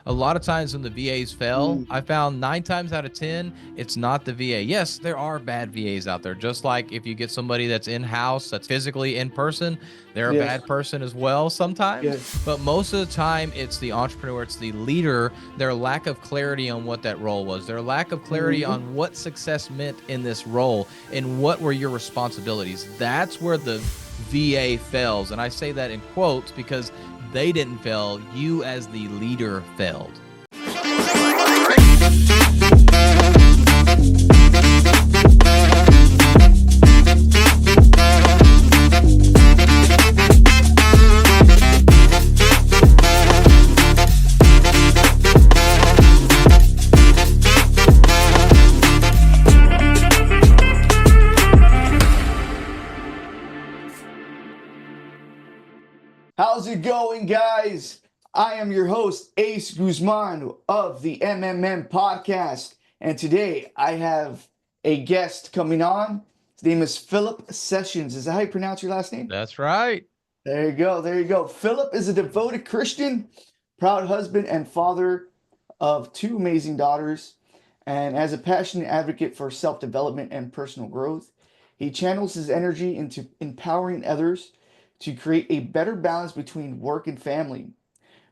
A lot of times when the VAs fail, I found 9 times out of 10, it's not the VA. Yes, there are bad VAs out there. Just like if you get somebody that's in-house, that's physically in person, they're a Yes. bad person as well sometimes. Yes. But most of the time, it's the entrepreneur, it's the leader, their lack of clarity on what that role was, their lack of clarity Hmm. on what success meant in this role and what were your responsibilities. That's where the VA fails. And I say that in quotes because they didn't fail. You, as the leader, failed. How's it going, guys? I am your host, Ace Guzman of the MMM Podcast. And today I have a guest coming on. His name is Philip Sessions. Is that how you pronounce your last name? That's right. There you go. There you go. Philip is a devoted Christian, proud husband, and father of two amazing daughters. And as a passionate advocate for self development and personal growth, he channels his energy into empowering others to create a better balance between work and family.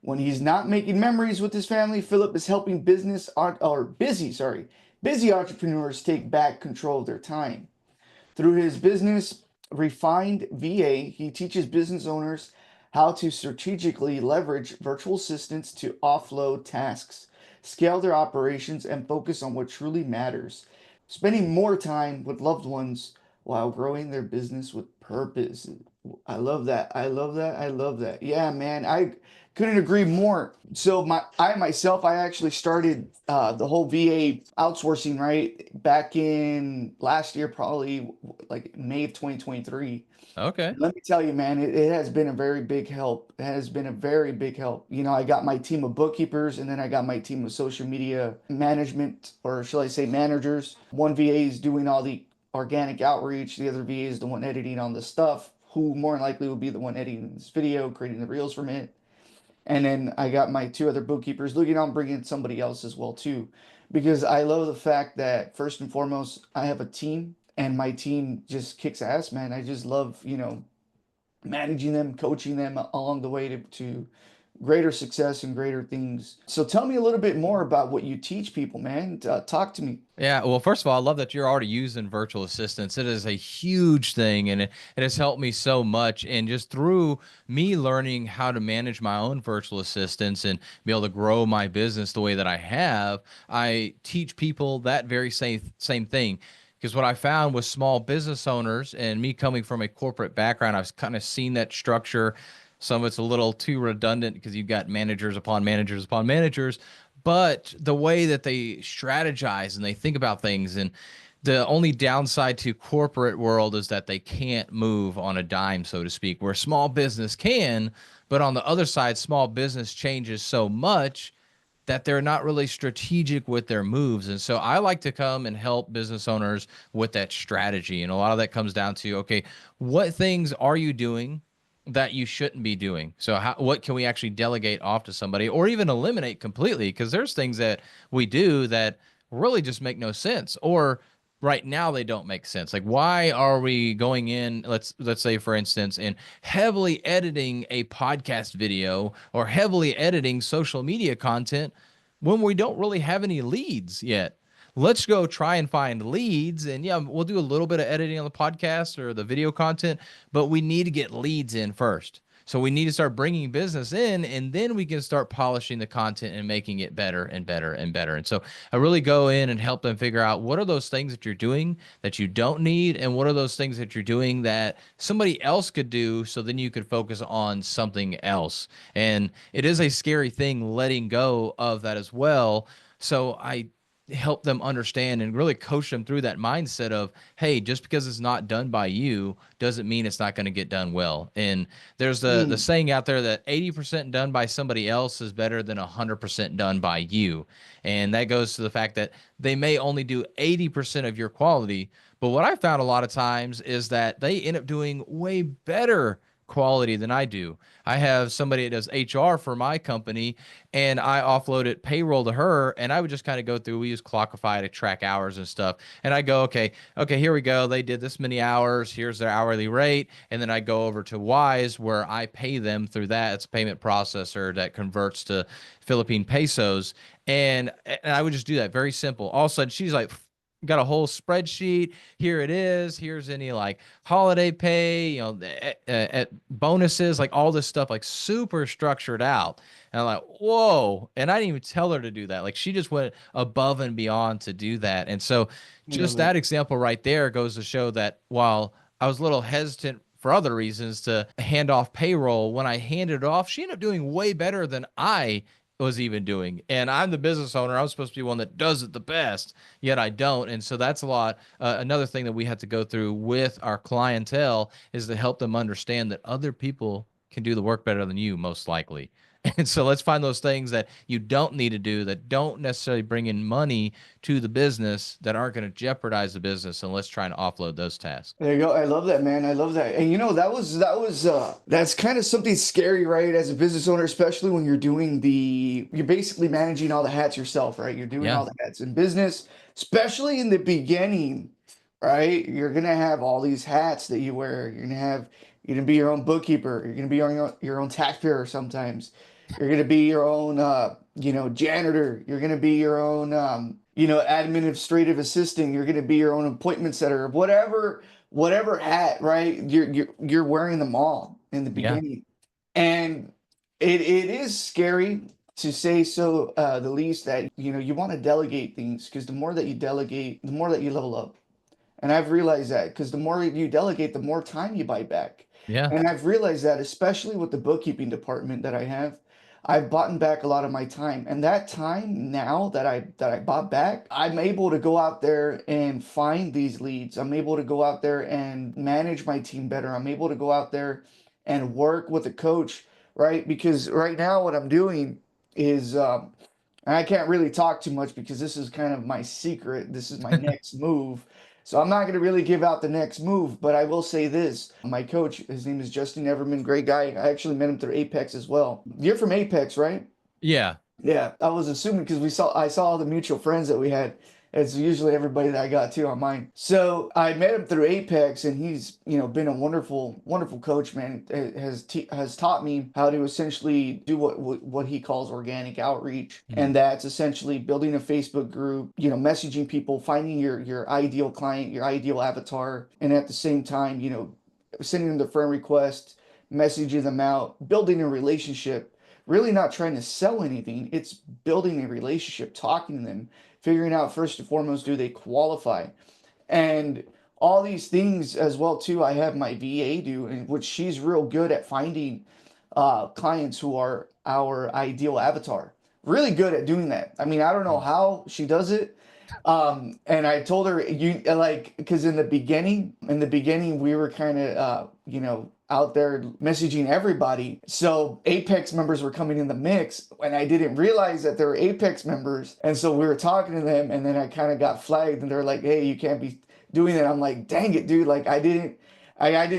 When he's not making memories with his family, Philip is helping busy entrepreneurs take back control of their time. Through his business, Refined VA, he teaches business owners how to strategically leverage virtual assistants to offload tasks, scale their operations, and focus on what truly matters, spending more time with loved ones while growing their business with purpose. I love that. I love that. I love that. Yeah, man. I couldn't agree more. So I myself, I actually started the whole VA outsourcing right back in last year, probably like May of 2023. Okay. Let me tell you, man, it has been a very big help. It has been a very big help. You know, I got my team of bookkeepers and then I got my team of social media management, or shall I say managers. One VA is doing all the organic outreach. The other VA is the one editing on the stuff, who more than likely will be the one editing this video, creating the reels from it. And then I got my two other bookkeepers looking on bringing somebody else as well too, because I love the fact that first and foremost I have a team and my team just kicks ass, man. I just love managing them, coaching them along the way to greater success and greater things. So tell me a little bit more about what you teach people, man. Talk to me. Yeah, well, first of all, I love that you're already using virtual assistants. It is a huge thing, and it has helped me so much. And just through me learning how to manage my own virtual assistants and be able to grow my business the way that I have, I teach people that very same thing. Because what I found with small business owners and me coming from a corporate background, I've kind of seen that structure. Some of it's a little too redundant because you've got managers upon managers upon managers, but the way that they strategize and they think about things, and the only downside to corporate world is that they can't move on a dime, so to speak, where small business can. But on the other side, small business changes so much that they're not really strategic with their moves. And so I like to come and help business owners with that strategy. And a lot of that comes down to, okay, what things are you doing that you shouldn't be doing? So what can we actually delegate off to somebody or even eliminate completely? Because there's things that we do that really just make no sense, or right now they don't make sense. Like, why are we going in, let's say for instance, and heavily editing a podcast video or heavily editing social media content when we don't really have any leads yet? Let's go try and find leads. And yeah, we'll do a little bit of editing on the podcast or the video content, but we need to get leads in first. So we need to start bringing business in, and then we can start polishing the content and making it better and better and better. And so I really go in and help them figure out what are those things that you're doing that you don't need, and what are those things that you're doing that somebody else could do, so then you could focus on something else. And it is a scary thing letting go of that as well. So I help them understand and really coach them through that mindset of, hey, just because it's not done by you doesn't mean it's not going to get done well. And there's the Mm, saying out there that 80% done by somebody else is better than 100% done by you. And that goes to the fact that they may only do 80% of your quality, but what I found a lot of times is that they end up doing way better quality than I do. I have somebody that does HR for my company, and I offloaded payroll to her, and I would just kind of go through. We use Clockify to track hours and stuff, and I go, okay, here we go. They did this many hours. Here's their hourly rate, and then I go over to Wise where I pay them through that. It's a payment processor that converts to Philippine pesos, and I would just do that. Very simple. All of a sudden, she's like, got a whole spreadsheet. Here it is. Here's any like holiday pay, bonuses, like all this stuff, like super structured out. And I'm like, whoa. And I didn't even tell her to do that. Like she just went above and beyond to do that. And so I love just it. that example right there goes to show that while I was a little hesitant for other reasons to hand off payroll, when I handed it off, she ended up doing way better than I was even doing. And I'm the business owner. I'm supposed to be one that does it the best, yet I don't. And so that's a lot. Another thing that we have to go through with our clientele is to help them understand that other people can do the work better than you, most likely. And so let's find those things that you don't need to do that don't necessarily bring in money to the business that aren't going to jeopardize the business. And let's try and offload those tasks. There you go. I love that, man. I love that. And that's kind of something scary, right? As a business owner, especially when you're basically managing all the hats yourself, right? You're doing Yeah. all the hats in business, especially in the beginning, right? You're gonna have all these hats that you wear. You're gonna be your own bookkeeper. You're gonna be your own taxpayer sometimes. You're gonna be your own, janitor. You're gonna be your own, administrative assistant. You're gonna be your own appointment setter. Whatever hat, right? You're wearing them all in the Yeah. beginning, and it is scary to say so, the least, that you want to delegate things, because the more that you delegate, the more that you level up. And I've realized that because the more you delegate, the more time you buy back. Yeah. And I've realized that, especially with the bookkeeping department that I have, I've bought back a lot of my time. And that time now that I bought back, I'm able to go out there and find these leads. I'm able to go out there and manage my team better. I'm able to go out there and work with a coach, right? Because right now what I'm doing is, and I can't really talk too much because this is kind of my secret. This is my next move. So I'm not going to really give out the next move, but I will say this. My coach, his name is Justin Everman, great guy. I actually met him through Apex as well. You're from Apex, right? Yeah. Yeah, I was assuming because I saw all the mutual friends that we had. It's usually everybody that I got too on mine. So I met him through Apex, and he's been a wonderful, wonderful coach, man. Has taught me how to essentially do what he calls organic outreach, Mhm. and that's essentially building a Facebook group, messaging people, finding your ideal client, your ideal avatar, and at the same time, sending them the friend request, messaging them out, building a relationship, really not trying to sell anything. It's building a relationship, talking to them, figuring out first and foremost, do they qualify? And all these things as well too. I have my VA do, and which she's real good at finding clients who are our ideal avatar. Really good at doing that. I mean, I don't know how she does it. And I told her, you like, because in the beginning we were kind of out there messaging everybody. So Apex members were coming in the mix, and I didn't realize that they were Apex members. And so we were talking to them, and then I kind of got flagged, and they're like, "Hey, you can't be doing that." I'm like, "Dang it, dude! Like I didn't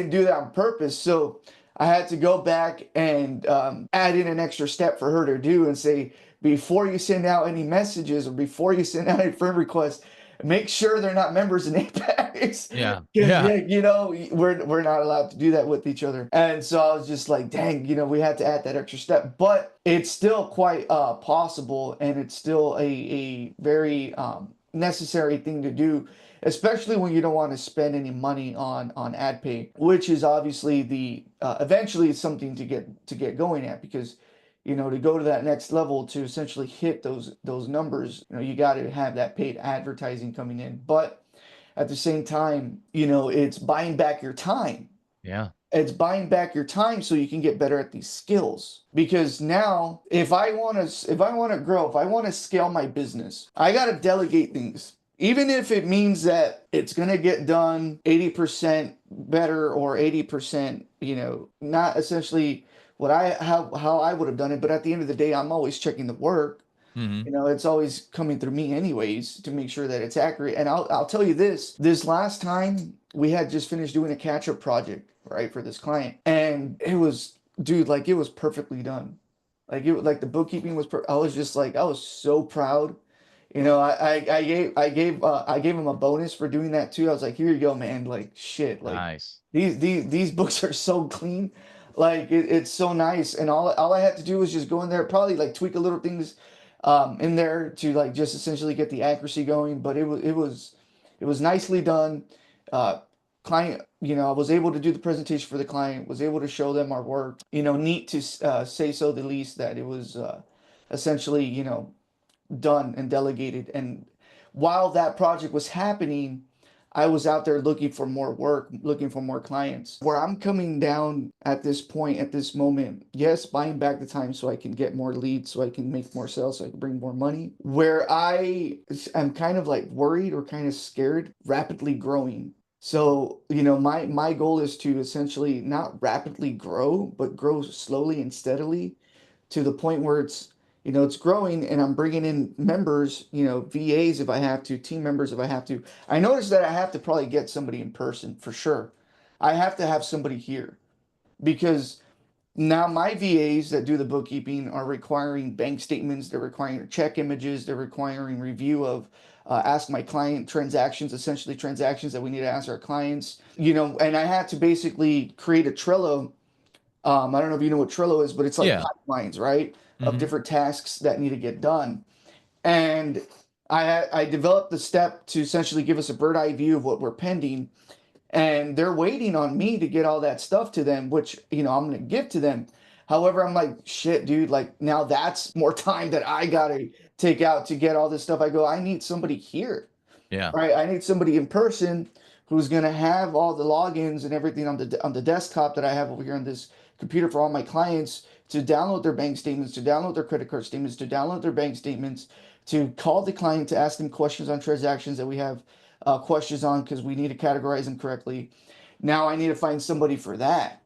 do that on purpose." So I had to go back and add in an extra step for her to do and say, before you send out any messages or before you send out any friend requests, make sure they're not members in Apex. Yeah. Because Yeah. yeah, we're not allowed to do that with each other. And so I was just like, dang, we had to add that extra step. But it's still quite possible, and it's still a very necessary thing to do, especially when you don't want to spend any money on ad pay, which is obviously the eventually it's something to get going at, because to go to that next level, to essentially hit those numbers, you got to have that paid advertising coming in. But at the same time, it's buying back your time. Yeah. It's buying back your time so you can get better at these skills. Because now, if I want to grow, if I want to scale my business, I got to delegate things. Even if it means that it's going to get done 80% better, or 80%, not essentially how I would have done it, but at the end of the day, I'm always checking the work. Hmm. You know, it's always coming through me anyways to make sure that it's accurate. And I'll tell you this last time we had just finished doing a catch-up project, right, for this client. And it was, dude, like it was perfectly done. Like the bookkeeping was I was just like I was so proud. You know, I gave him a bonus for doing that too. I was like, here you go, man. Like shit, like Nice. these books are so clean. Like it's so nice. And all I had to do was just go in there, probably like tweak a little things in there to like just essentially get the accuracy going. But it was nicely done. Client, you know, I was able to do the presentation for the client, was able to show them our work. You know, neat to say so the least that it was essentially, you know, done and delegated. And while that project was happening, I was out there looking for more work, looking for more clients. Where I'm coming down at this point, at this moment, yes, buying back the time so I can get more leads, so I can make more sales, so I can bring more money. Where I am kind of like worried or kind of scared, rapidly growing. So, you know, my goal is to essentially not rapidly grow, but grow slowly and steadily to the point where it's, you know, it's growing and I'm bringing in members, you know, VAs if I have to, team members if I have to. I noticed that I have to probably get somebody in person for sure. I have to have somebody here because now my VAs that do the bookkeeping are requiring bank statements, they're requiring check images, they're requiring review of ask my client transactions, essentially transactions that we need to ask our clients. You know, and I had to basically create a Trello. I don't know if you know what Trello is, but it's like Yeah. pipelines, right? Of Hmm. different tasks that need to get done. And I developed the step to essentially give us a bird eye view of what we're pending. And they're waiting on me to get all that stuff to them, which, you know, I'm going to give to them. However, I'm like, shit, dude, like now that's more time that I got to take out to get all this stuff. I go, I need somebody here. Yeah. Right, I need somebody in person who's going to have all the logins and everything on the desktop that I have over here on this computer for all my clients to download their bank statements, to download their credit card statements, to download their bank statements, to call the client to ask them questions on transactions that we have questions on because we need to categorize them correctly. Now I need to find somebody for that.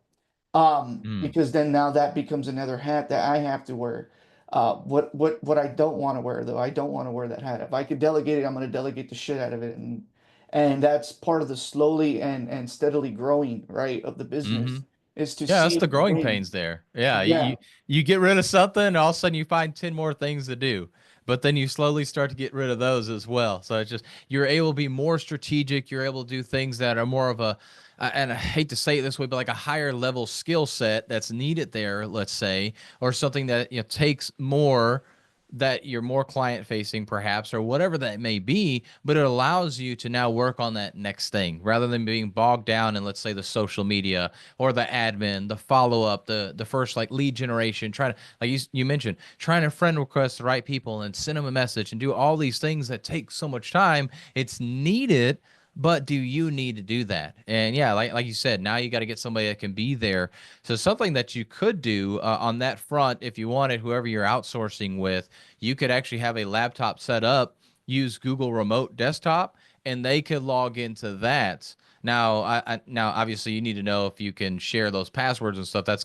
Mm. Because then now that becomes another hat that I have to wear. What I don't want to wear though, I don't want to wear that hat. If I could delegate it, I'm going to delegate the shit out of it, and that's part of the slowly and steadily growing right of the Hmm. business is to Yeah, see that's it the growing win. pains there. Yeah, Yeah, you get rid of something, and all of a sudden you find 10 more things to do. But then you slowly start to get rid of those as well. So it's just you're able to be more strategic. You're able to do things that are more of a, and I hate to say it this way, but like a higher level skill set that's needed there, let's say, or something that takes more, that you're more client facing perhaps, or whatever that may be, but it allows you to now work on that next thing rather than being bogged down in, let's say, the social media or the admin, the follow up, the first like lead generation, trying to, like you mentioned, trying to friend request the right people and send them a message and do all these things that take so much time. It's needed, but do you need to do that? And yeah, like you said, now you got to get somebody that can be there. So something that you could do on that front, if you wanted, whoever you're outsourcing with, you could actually have a laptop set up, use Google Remote Desktop, and they could log into that. Now, now obviously you need to know if you can share those passwords and stuff. That's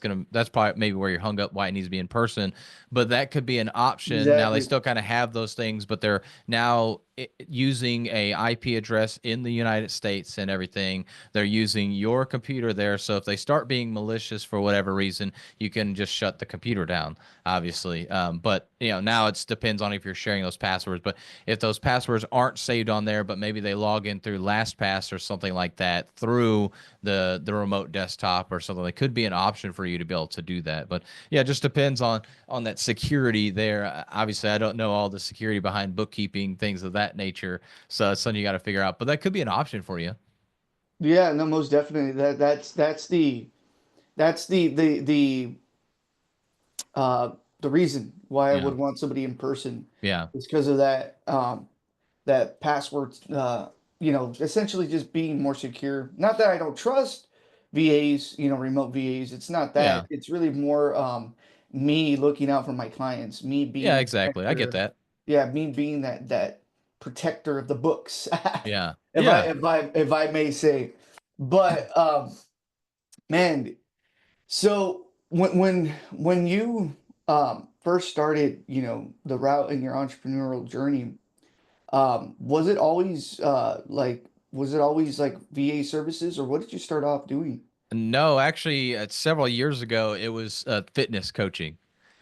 probably maybe where you're hung up, why it needs to be in person. But that could be an option. Now they exactly. still kind of have those things, but they're now using a IP address in the United States and everything. They're using your computer there, so if they start being malicious for whatever reason, you can just shut the computer down, obviously. But now it depends on if you're sharing those passwords. But if those passwords aren't saved on there, but maybe they log in through LastPass or something like that through the remote desktop or something, it could be an option for you to be able to do that. But yeah, it just depends on that security there. Obviously, I don't know all the security behind bookkeeping, things of that nature, so it's something you got to figure out. But that could be an option for you. Yeah, no, most definitely. That's the reason why I Yeah, would want somebody in person yeah, is because of that that password you know, essentially just being more secure. Not that I don't trust VAs, you know, remote VAs. It's not that. yeah, It's really more me looking out for my clients, me yeah. being a Exactly. I get protector. that. Yeah, me being that protector of the books. Yeah, yeah. If I may say. But man, so when you first started, the route in your entrepreneurial journey, was it always like VA services, or what did you start off doing? No, actually, several years ago, it was fitness coaching.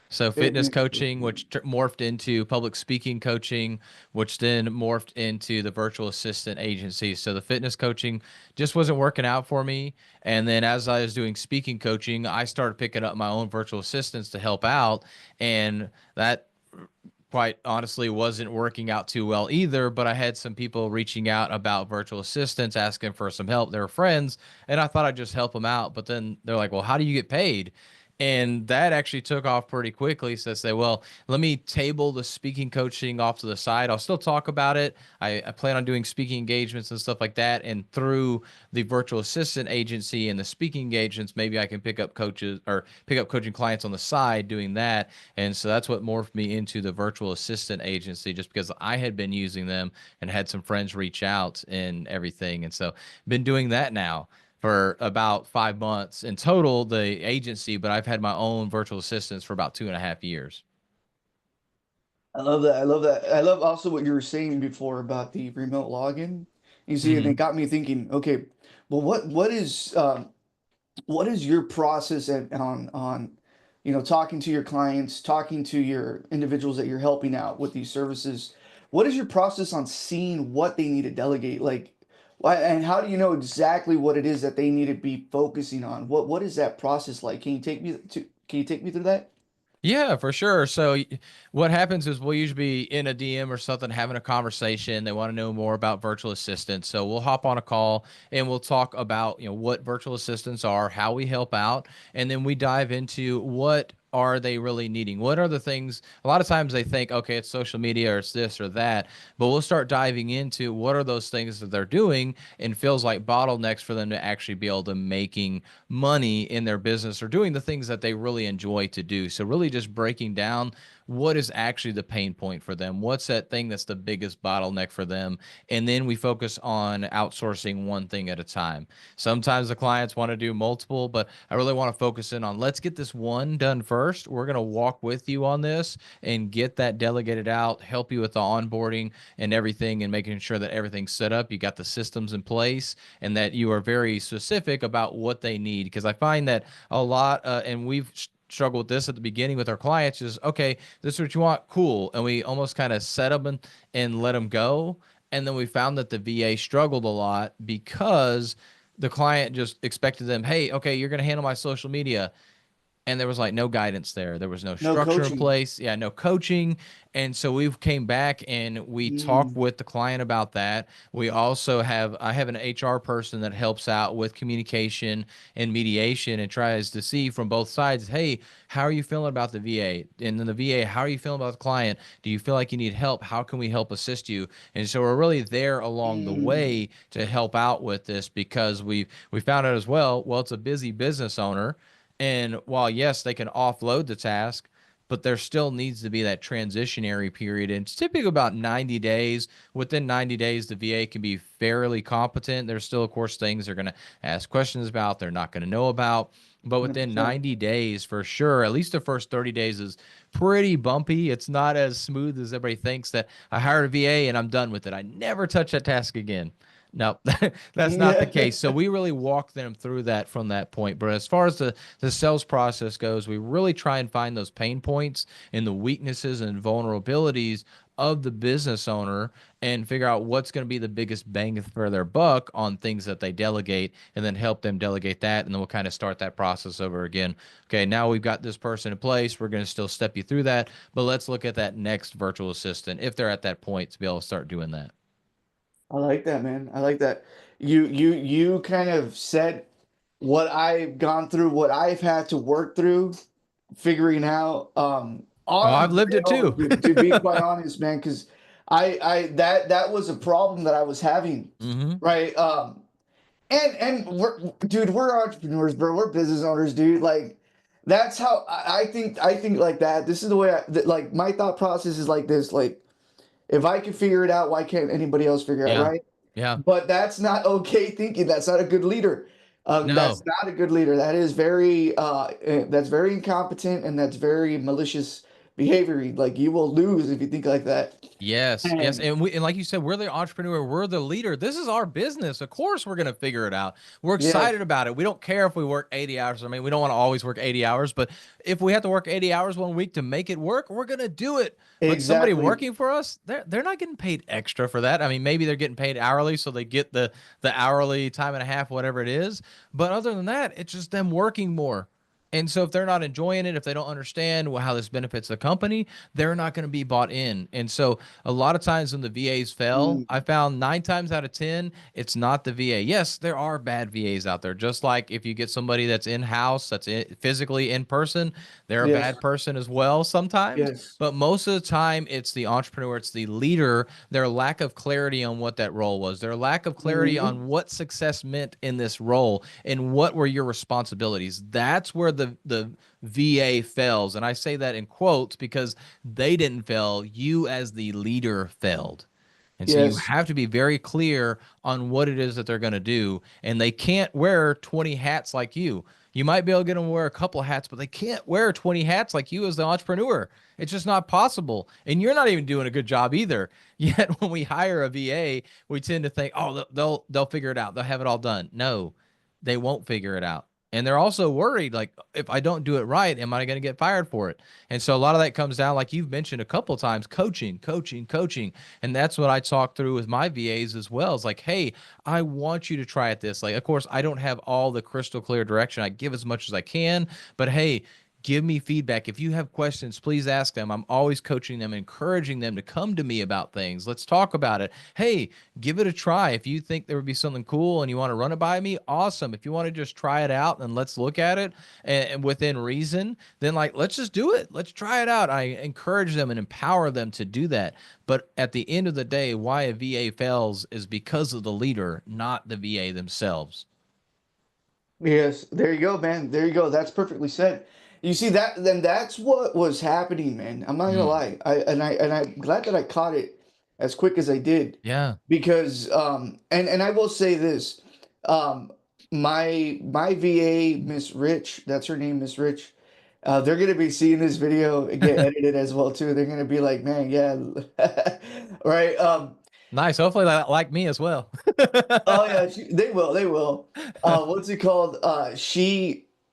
So fitness Fitness coaching, coaching. which morphed into public speaking coaching, which then morphed into the virtual assistant agency. So the fitness coaching just wasn't working out for me. And then as I was doing speaking coaching, I started picking up my own virtual assistants to help out. And that quite honestly wasn't working out too well either. But I had some people reaching out about virtual assistants, asking for some help. They were friends, and I thought I'd just help them out. But then they're like, well, how do you get paid? And that actually took off pretty quickly. So I say, well, let me table the speaking coaching off to the side. I'll still talk about it. I plan on doing speaking engagements and stuff like that. And through the virtual assistant agency and the speaking engagements, maybe I can pick up coaches or pick up coaching clients on the side doing that. And so that's what morphed me into the virtual assistant agency, just because I had been using them and had some friends reach out and everything. And so been doing that now for about 5 months in total, the agency, but I've had my own virtual assistants for about 2.5 years. I love that. I love that. I love also what you were saying before about the remote login. You see, and it Hmm. got me thinking, okay, well, what is your process on talking to your clients, talking to your individuals that you're helping out with these services? What is your process on seeing what they need to delegate? Like, why and how do you know exactly what it is that they need to be focusing on? What is that process like? Can you take me through that? Yeah, for sure. So what happens is we'll usually be in a DM or something having a conversation. They want to know more about virtual assistants. So we'll hop on a call and we'll talk about, what virtual assistants are, how we help out, and then we dive into what are they really needing? What are the things? A lot of times they think, okay, it's social media or it's this or that, but we'll start diving into what are those things that they're doing and feels like bottlenecks for them to actually be able to making money in their business or doing the things that they really enjoy to do. So really just breaking down what is actually the pain point for them, what's that thing that's the biggest bottleneck for them, and then we focus on outsourcing one thing at a time. Sometimes the clients want to do multiple, but I really want to focus in on let's get this one done first. We're going to walk with you on this and get that delegated out, help you with the onboarding and everything, and making sure that everything's set up, you got the systems in place, and that you are very specific about what they need. Because I find that a lot, and we've struggled with this at the beginning with our clients, is okay, this is what you want, cool, and we almost kind of set them and let them go. And then we found that the VA struggled a lot because the client just expected them, hey, okay, you're going to handle my social media, and there was like no guidance there. There was no No structure in coaching. place. Yeah, no coaching. And so we came back and we talked Mm, with the client about that. We also I have an HR person that helps out with communication and mediation and tries to see from both sides, hey, how are you feeling about the VA? And then the VA, how are you feeling about the client? Do you feel like you need help? How can we help assist you? And so we're really there along the mm, way to help out with this because we found out as well, it's a busy business owner, and while, yes, they can offload the task, but there still needs to be that transitionary period. And it's typically about 90 days. Within 90 days, the VA can be fairly competent. There's still, of course, things they're going to ask questions about, they're not going to know about. But within 100%. 90 days, for sure, at least the first 30 days is pretty bumpy. It's not as smooth as everybody thinks that I hired a VA and I'm done with it. I never touch that task again. No, that's not the Yeah. case. So we really walk them through that from that point. But as far as the sales process goes, we really try and find those pain points and the weaknesses and vulnerabilities of the business owner and figure out what's going to be the biggest bang for their buck on things that they delegate and then help them delegate that. And then we'll kind of start that process over again. Okay, now we've got this person in place. We're going to still step you through that, but let's look at that next virtual assistant if they're at that point to be able to start doing that. I like that, man. I like that. You kind of said what I've gone through, what I've had to work through, figuring out Oh, on I've lived my it own, too. to be quite honest, man, because that was a problem that I was having, Hmm. right? And we're entrepreneurs, bro. We're business owners, dude. Like that's how I think like that. This is the way like my thought process is like this. Like if I can figure it out, why can't anybody else figure it out, Yeah. right? Yeah. But that's not okay thinking. That's not a good leader. That's No. not a good leader. That is very that's very incompetent and that's very malicious behavior. Like you will lose if you think like that. Yes, yes, And and like you said, we're the entrepreneur, we're the leader. This is our business. Of course, we're gonna figure it out. We're yes, excited about it. We don't care if we work 80 hours. I mean, we don't want to always work 80 hours, but if we have to work 80 hours one week to make it work, we're gonna do it. But somebody exactly. working for us, they're not getting paid extra for that. I mean, maybe they're getting paid hourly, so they get the hourly time and a half, whatever it is. But other than that, it's just them working more. And so if they're not enjoying it, if they don't understand how this benefits the company, they're not going to be bought in. And so a lot of times when the VAs fail, Mm, I found 9 times out of 10, it's not the VA. Yes, there are bad VAs out there. Just like if you get somebody that's in house, physically in person, they're a yes, bad person as well sometimes. yes. But most of the time, it's the entrepreneur, it's the leader, their lack of clarity on what that role was, their lack of clarity Hmm. on what success meant in this role and what were your responsibilities. That's where the VA fails. And I say that in quotes because they didn't fail. You, as the leader, failed. And so you Yes. have to be very clear on what it is that they're going to do. And they can't wear 20 hats like you. You might be able to get them to wear a couple of hats, but they can't wear 20 hats like you as the entrepreneur. It's just not possible. And you're not even doing a good job either. Yet when we hire a VA, we tend to think, oh, they'll figure it out. They'll have it all done. No, they won't figure it out. And they're also worried, like, if I don't do it right, am I going to get fired for it? And so a lot of that comes down, like you've mentioned a couple of times, coaching, coaching, coaching. And that's what I talk through with my VAs as well. It's like, hey, I want you to try it this. Like, of course, I don't have all the crystal clear direction. I give as much as I can, but hey, give me feedback. If you have questions, please ask them. I'm always coaching them, encouraging them to come to me about things. Let's talk about it. Hey, give it a try. If you think there would be something cool and you want to run it by me, awesome. If you want to just try it out and let's look at it and within reason, then like let's just do it. Let's try it out. I encourage them and empower them to do that. But at the end of the day, why a VA fails is because of the leader, not the VA themselves. Yes, there you go, man. There you go. That's perfectly said. You see that, then that's what was happening, man. I'm not gonna Mm, lie. I'm glad that I caught it as quick as I did, yeah. because and I will say this. Um my VA, Miss Rich, that's her name, Miss Rich. They're gonna be seeing this video get edited as well too. They're gonna be like, man, yeah, right. Nice. Hopefully, like me as well. Oh yeah, they will. They will. What's it called?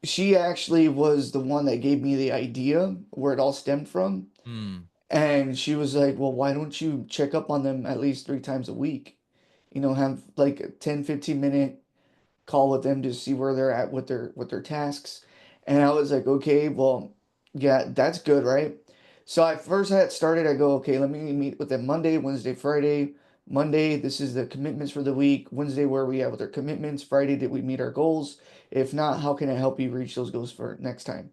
She actually was the one that gave me the idea where it all stemmed from, Hmm. and she was like, "Well, why don't you check up on them at least 3 times a week? You know, have like a 10-15 minute call with them to see where they're at with their tasks." And I was like, okay, well, yeah, that's good, right? So I first had started, I go, okay, let me meet with them Monday, Wednesday, Friday. Monday, this is the commitments for the week. Wednesday, where are we at with our commitments? Friday, did we meet our goals? If not, how can I help you reach those goals for next time?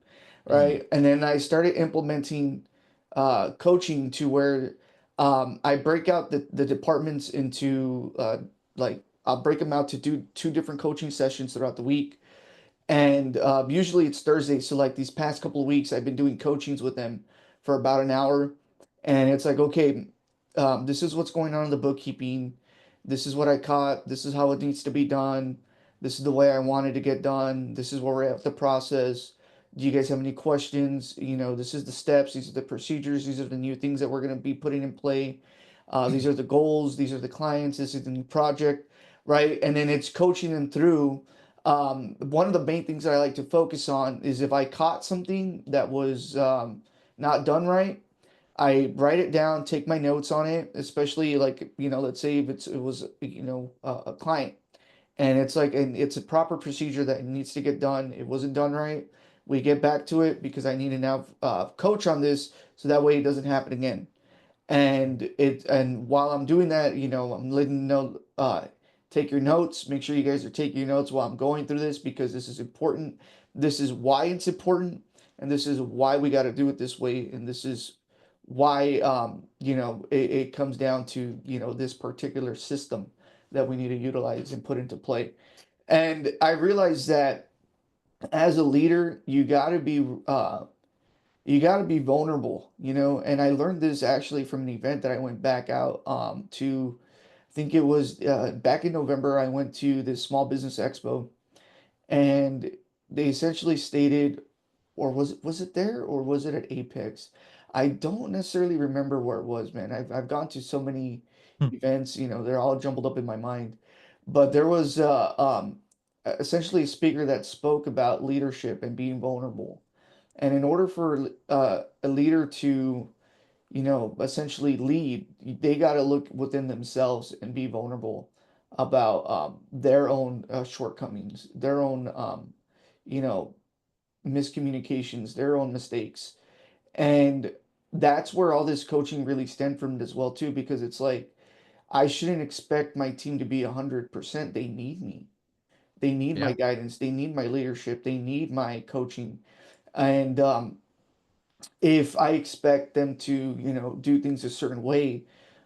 Hmm. Right. And then I started implementing coaching to where I break out the departments into like I'll break them out to do 2 different coaching sessions throughout the week. And usually it's Thursday. So like these past couple of weeks, I've been doing coachings with them for about an hour. And it's like, okay, this is what's going on in the bookkeeping. This is what I caught. This is how it needs to be done. This is the way I wanted to get done. This is where we're at with the process. Do you guys have any questions? You know, this is the steps. These are the procedures. These are the new things that we're going to be putting in play. These are the goals. These are the clients. This is the new project, right? And then it's coaching them through. One of the main things that I like to focus on is if I caught something that was not done right, I write it down, take my notes on it, especially like, you know, let's say if it was, you know, a client, and it's like, and it's a proper procedure that needs to get done. It wasn't done right. We get back to it because I need to now coach on this so that way it doesn't happen again. And while I'm doing that, you know, I'm letting you know, take your notes. Make sure you guys are taking your notes while I'm going through this because this is important. This is why it's important, and this is why we got to do it this way, and this is why you know, it comes down to, you know, this particular system that we need to utilize and put into play. And I realized that as a leader, you got to be vulnerable, you know. And I learned this actually from an event that I went back out to. I think it was back in November. I went to this small business expo, and they essentially stated, or was it there or was it at Apex? I don't necessarily remember where it was, man. I've gone to so many Hmm. events, they're all jumbled up in my mind. But there was essentially a speaker that spoke about leadership and being vulnerable. And in order for a leader to, essentially lead, they got to look within themselves and be vulnerable about their own shortcomings, their own, you know, miscommunications, their own mistakes. And that's where all this coaching really stemmed from as well too, because it's like I shouldn't expect my team to be 100%. They need me. They need my Yeah. guidance. They need my leadership. They need my coaching. And if I expect them to, do things a certain way,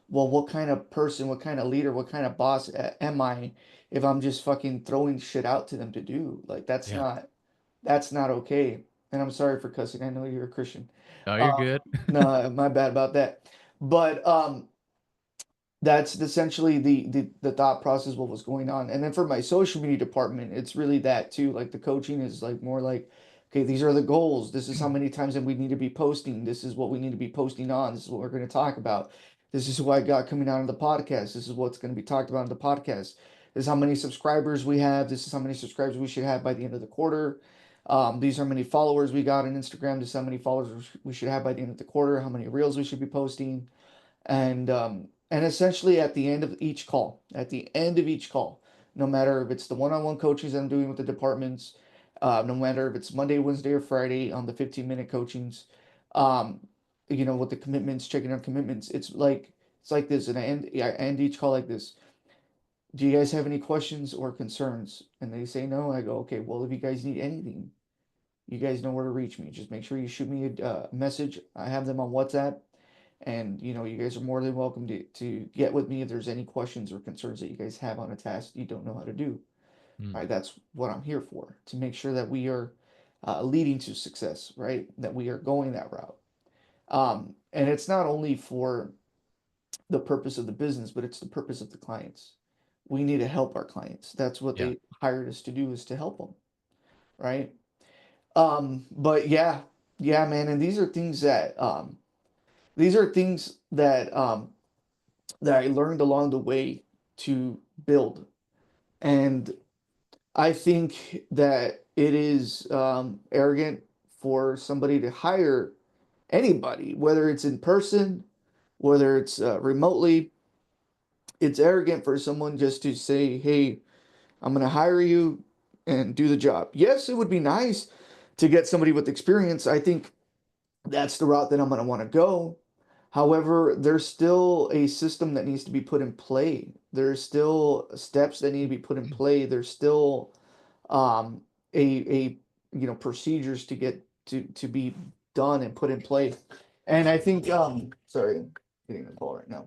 well, what kind of person, what kind of leader, what kind of boss am I if I'm just fucking throwing shit out to them to do? Like Yeah. that's not okay. And I'm sorry for cussing. I know you're a Christian. Oh, you're Um, good. no, my bad about that. But that's essentially the thought process what was going on. And then for my social media department, it's really that too. Like the coaching is like more like, okay, these are the goals. This is how many times that we need to be posting. This is what we need to be posting on. This is what we're going to talk about. This is who I got coming out of the podcast. This is what's going to be talked about in the podcast. This is how many subscribers we have. This is how many subscribers we should have by the end of the quarter. These are how many followers we got on Instagram. This is how many followers we should have by the end of the quarter. How many reels we should be posting and essentially at the end of each call, no matter if it's the one-on-one coachings that I'm doing with the departments, no matter if it's Monday, Wednesday, or Friday on the 15-minute coachings, um, with the commitments, checking on commitments, it's like this, and I end each call like this. Do you guys have any questions or concerns? And they say no. I go, okay, well, if you guys need anything, you guys know where to reach me. Just make sure you shoot me a message. I have them on WhatsApp. And you guys are more than welcome to get with me if there's any questions or concerns that you guys have on a task you don't know how to do. Mm. Right? That's what I'm here for, to make sure that we are leading to success, right? That we are going that route. And it's not only for the purpose of the business, but it's the purpose of the clients. We need to help our clients. That's what Yeah. they hired us to do, is to help them, right? But yeah, man, and these are things that I learned along the way to build. And I think that it is arrogant for somebody to hire anybody, whether it's in person, whether it's remotely. It's arrogant for someone just to say, hey, I'm going to hire you and do the job. Yes, it would be nice to get somebody with experience. I think that's the route that I'm going to want to go. However, there's still a system that needs to be put in play. There's still steps that need to be put in play. There's still um, a procedures to get to be done and put in play. And I think sorry, I'm getting a call right now.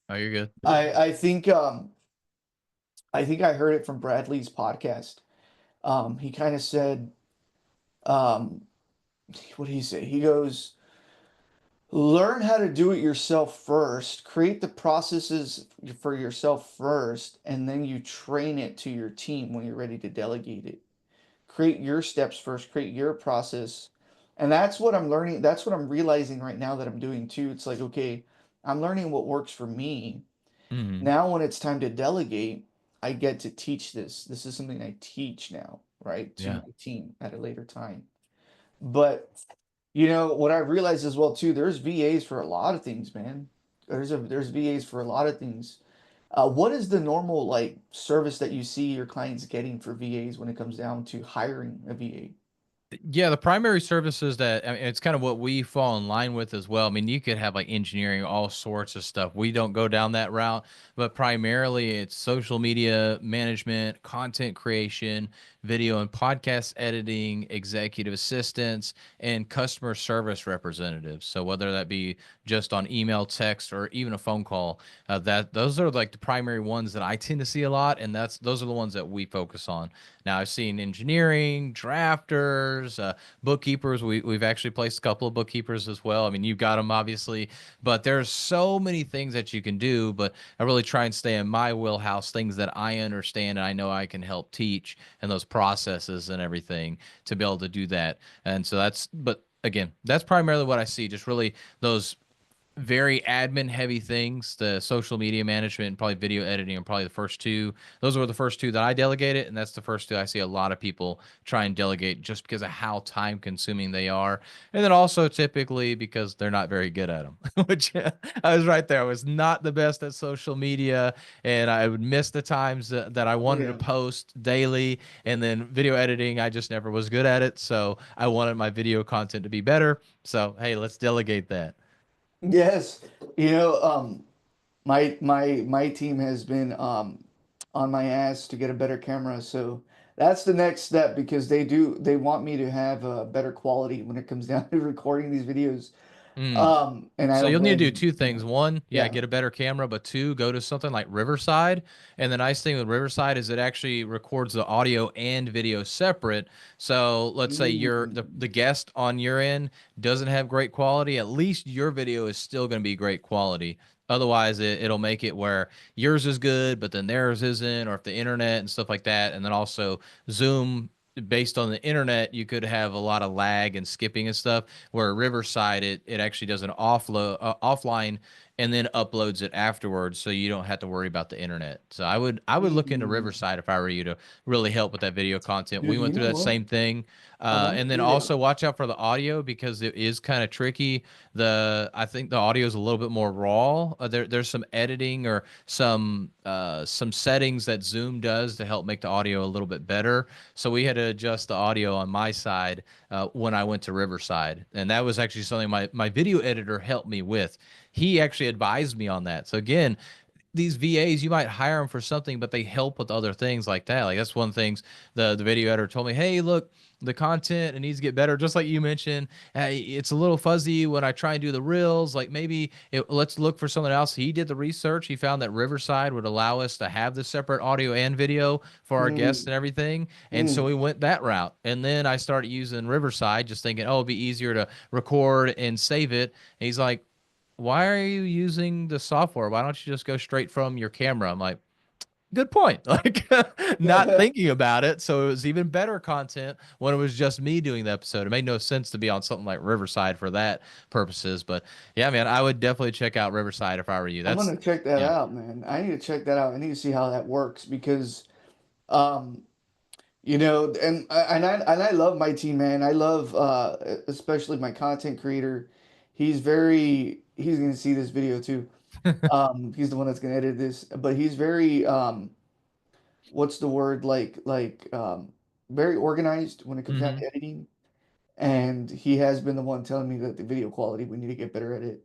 Oh, you're good. I think I heard it from Bradley's podcast. He kind of said, um, what did he say? He goes, learn how to do it yourself first, create the processes for yourself first, and then you train it to your team when you're ready to delegate it. Create your steps first, create your process. And that's what I'm learning. That's what I'm realizing right now that I'm doing too. It's like, okay, I'm learning what works for me. Hmm. Now, when it's time to delegate, I get to teach this. This is something I teach now, right, to Yeah. my team at a later time. But what I realized as well too, there's VAs for a lot of things, man. There's VAs for a lot of things. What is the normal like service that you see your clients getting for VAs when it comes down to hiring a VA? Yeah, the primary services that, I mean, it's kind of what we fall in line with as well. I mean, you could have like engineering, all sorts of stuff. We don't go down that route, but primarily it's social media management, content creation, video and podcast editing, executive assistants, and customer service representatives. So whether that be just on email, text, or even a phone call, that those are like the primary ones that I tend to see a lot, and those are the ones that we focus on. Now I've seen engineering, drafters, bookkeepers. We've actually placed a couple of bookkeepers as well. I mean, you've got them obviously, but there's so many things that you can do. But I really try and stay in my wheelhouse, things that I understand and I know I can help teach, and those processes and everything to be able to do that. And so that's, but again, that's primarily what I see. Just really those very admin heavy things. The social media management and probably video editing are probably the first two. Those were the first two that I delegated, and that's the first two I see a lot of people try and delegate just because of how time consuming they are, and then also typically because they're not very good at them. Which I was right there. I was not the best at social media, and I would miss the times that I Oh wanted to yeah. post daily, and then video editing, I just never was good at it. So I wanted my video content to be better. So hey, let's delegate that. Yes. You know, my team has been on my ass to get a better camera, so that's the next step because they want me to have a better quality when it comes down to recording these videos. Mm. And I So don't you'll need to do blame two them. things. One, yeah, Yeah. get a better camera, but two, go to something like Riverside. And the nice thing with Riverside is it actually records the audio and video separate. So let's say you're the Mm. guest on your end doesn't have great quality, at least your video is still going to be great quality. Otherwise, it'll make it where yours is good, but then theirs isn't, or if the internet and stuff like that. And then also Zoom, based on the internet, you could have a lot of lag and skipping and stuff. Where Riverside, it actually does an offline and then uploads it afterwards, so you don't have to worry about the internet. So I would look into Mm. Riverside if I were you to really help with that video content. We Dude, you went through know that what? same thing, I want and to then do that. also watch out for the audio because it is kind of tricky. The I think the audio is a little bit more raw. There's some editing or some settings that Zoom does to help make the audio a little bit better. So we had to adjust the audio on my side when I went to Riverside, and that was actually something my video editor helped me with. He actually advised me on that. So again, these VAs, you might hire them for something, but they help with other things like that. Like that's one of the things the video editor told me. Hey, look, the content it needs to get better. Just like you mentioned, hey, it's a little fuzzy when I try and do the reels. Like maybe let's look for someone else. He did the research. He found that Riverside would allow us to have the separate audio and video for our guests Mm. and everything. And so Mm. we went that route. And then I started using Riverside, just thinking, oh, it'd be easier to record and save it. And he's like, why are you using the software? Why don't you just go straight from your camera? I'm like, good point. Like, not thinking about it. So it was even better content when it was just me doing the episode. It made no sense to be on something like Riverside for that purposes. But yeah, man, I would definitely check out Riverside if I were you. I'm That's, gonna check that yeah. out, man. I need to check that out. I need to see how that works because um you know, and I love my team, man. I love especially my content creator. He's gonna see this video too. He's the one that's gonna edit this, but he's very what's the word very organized when it comes down Hmm. to editing. And he has been the one telling me that the video quality we need to get better at it.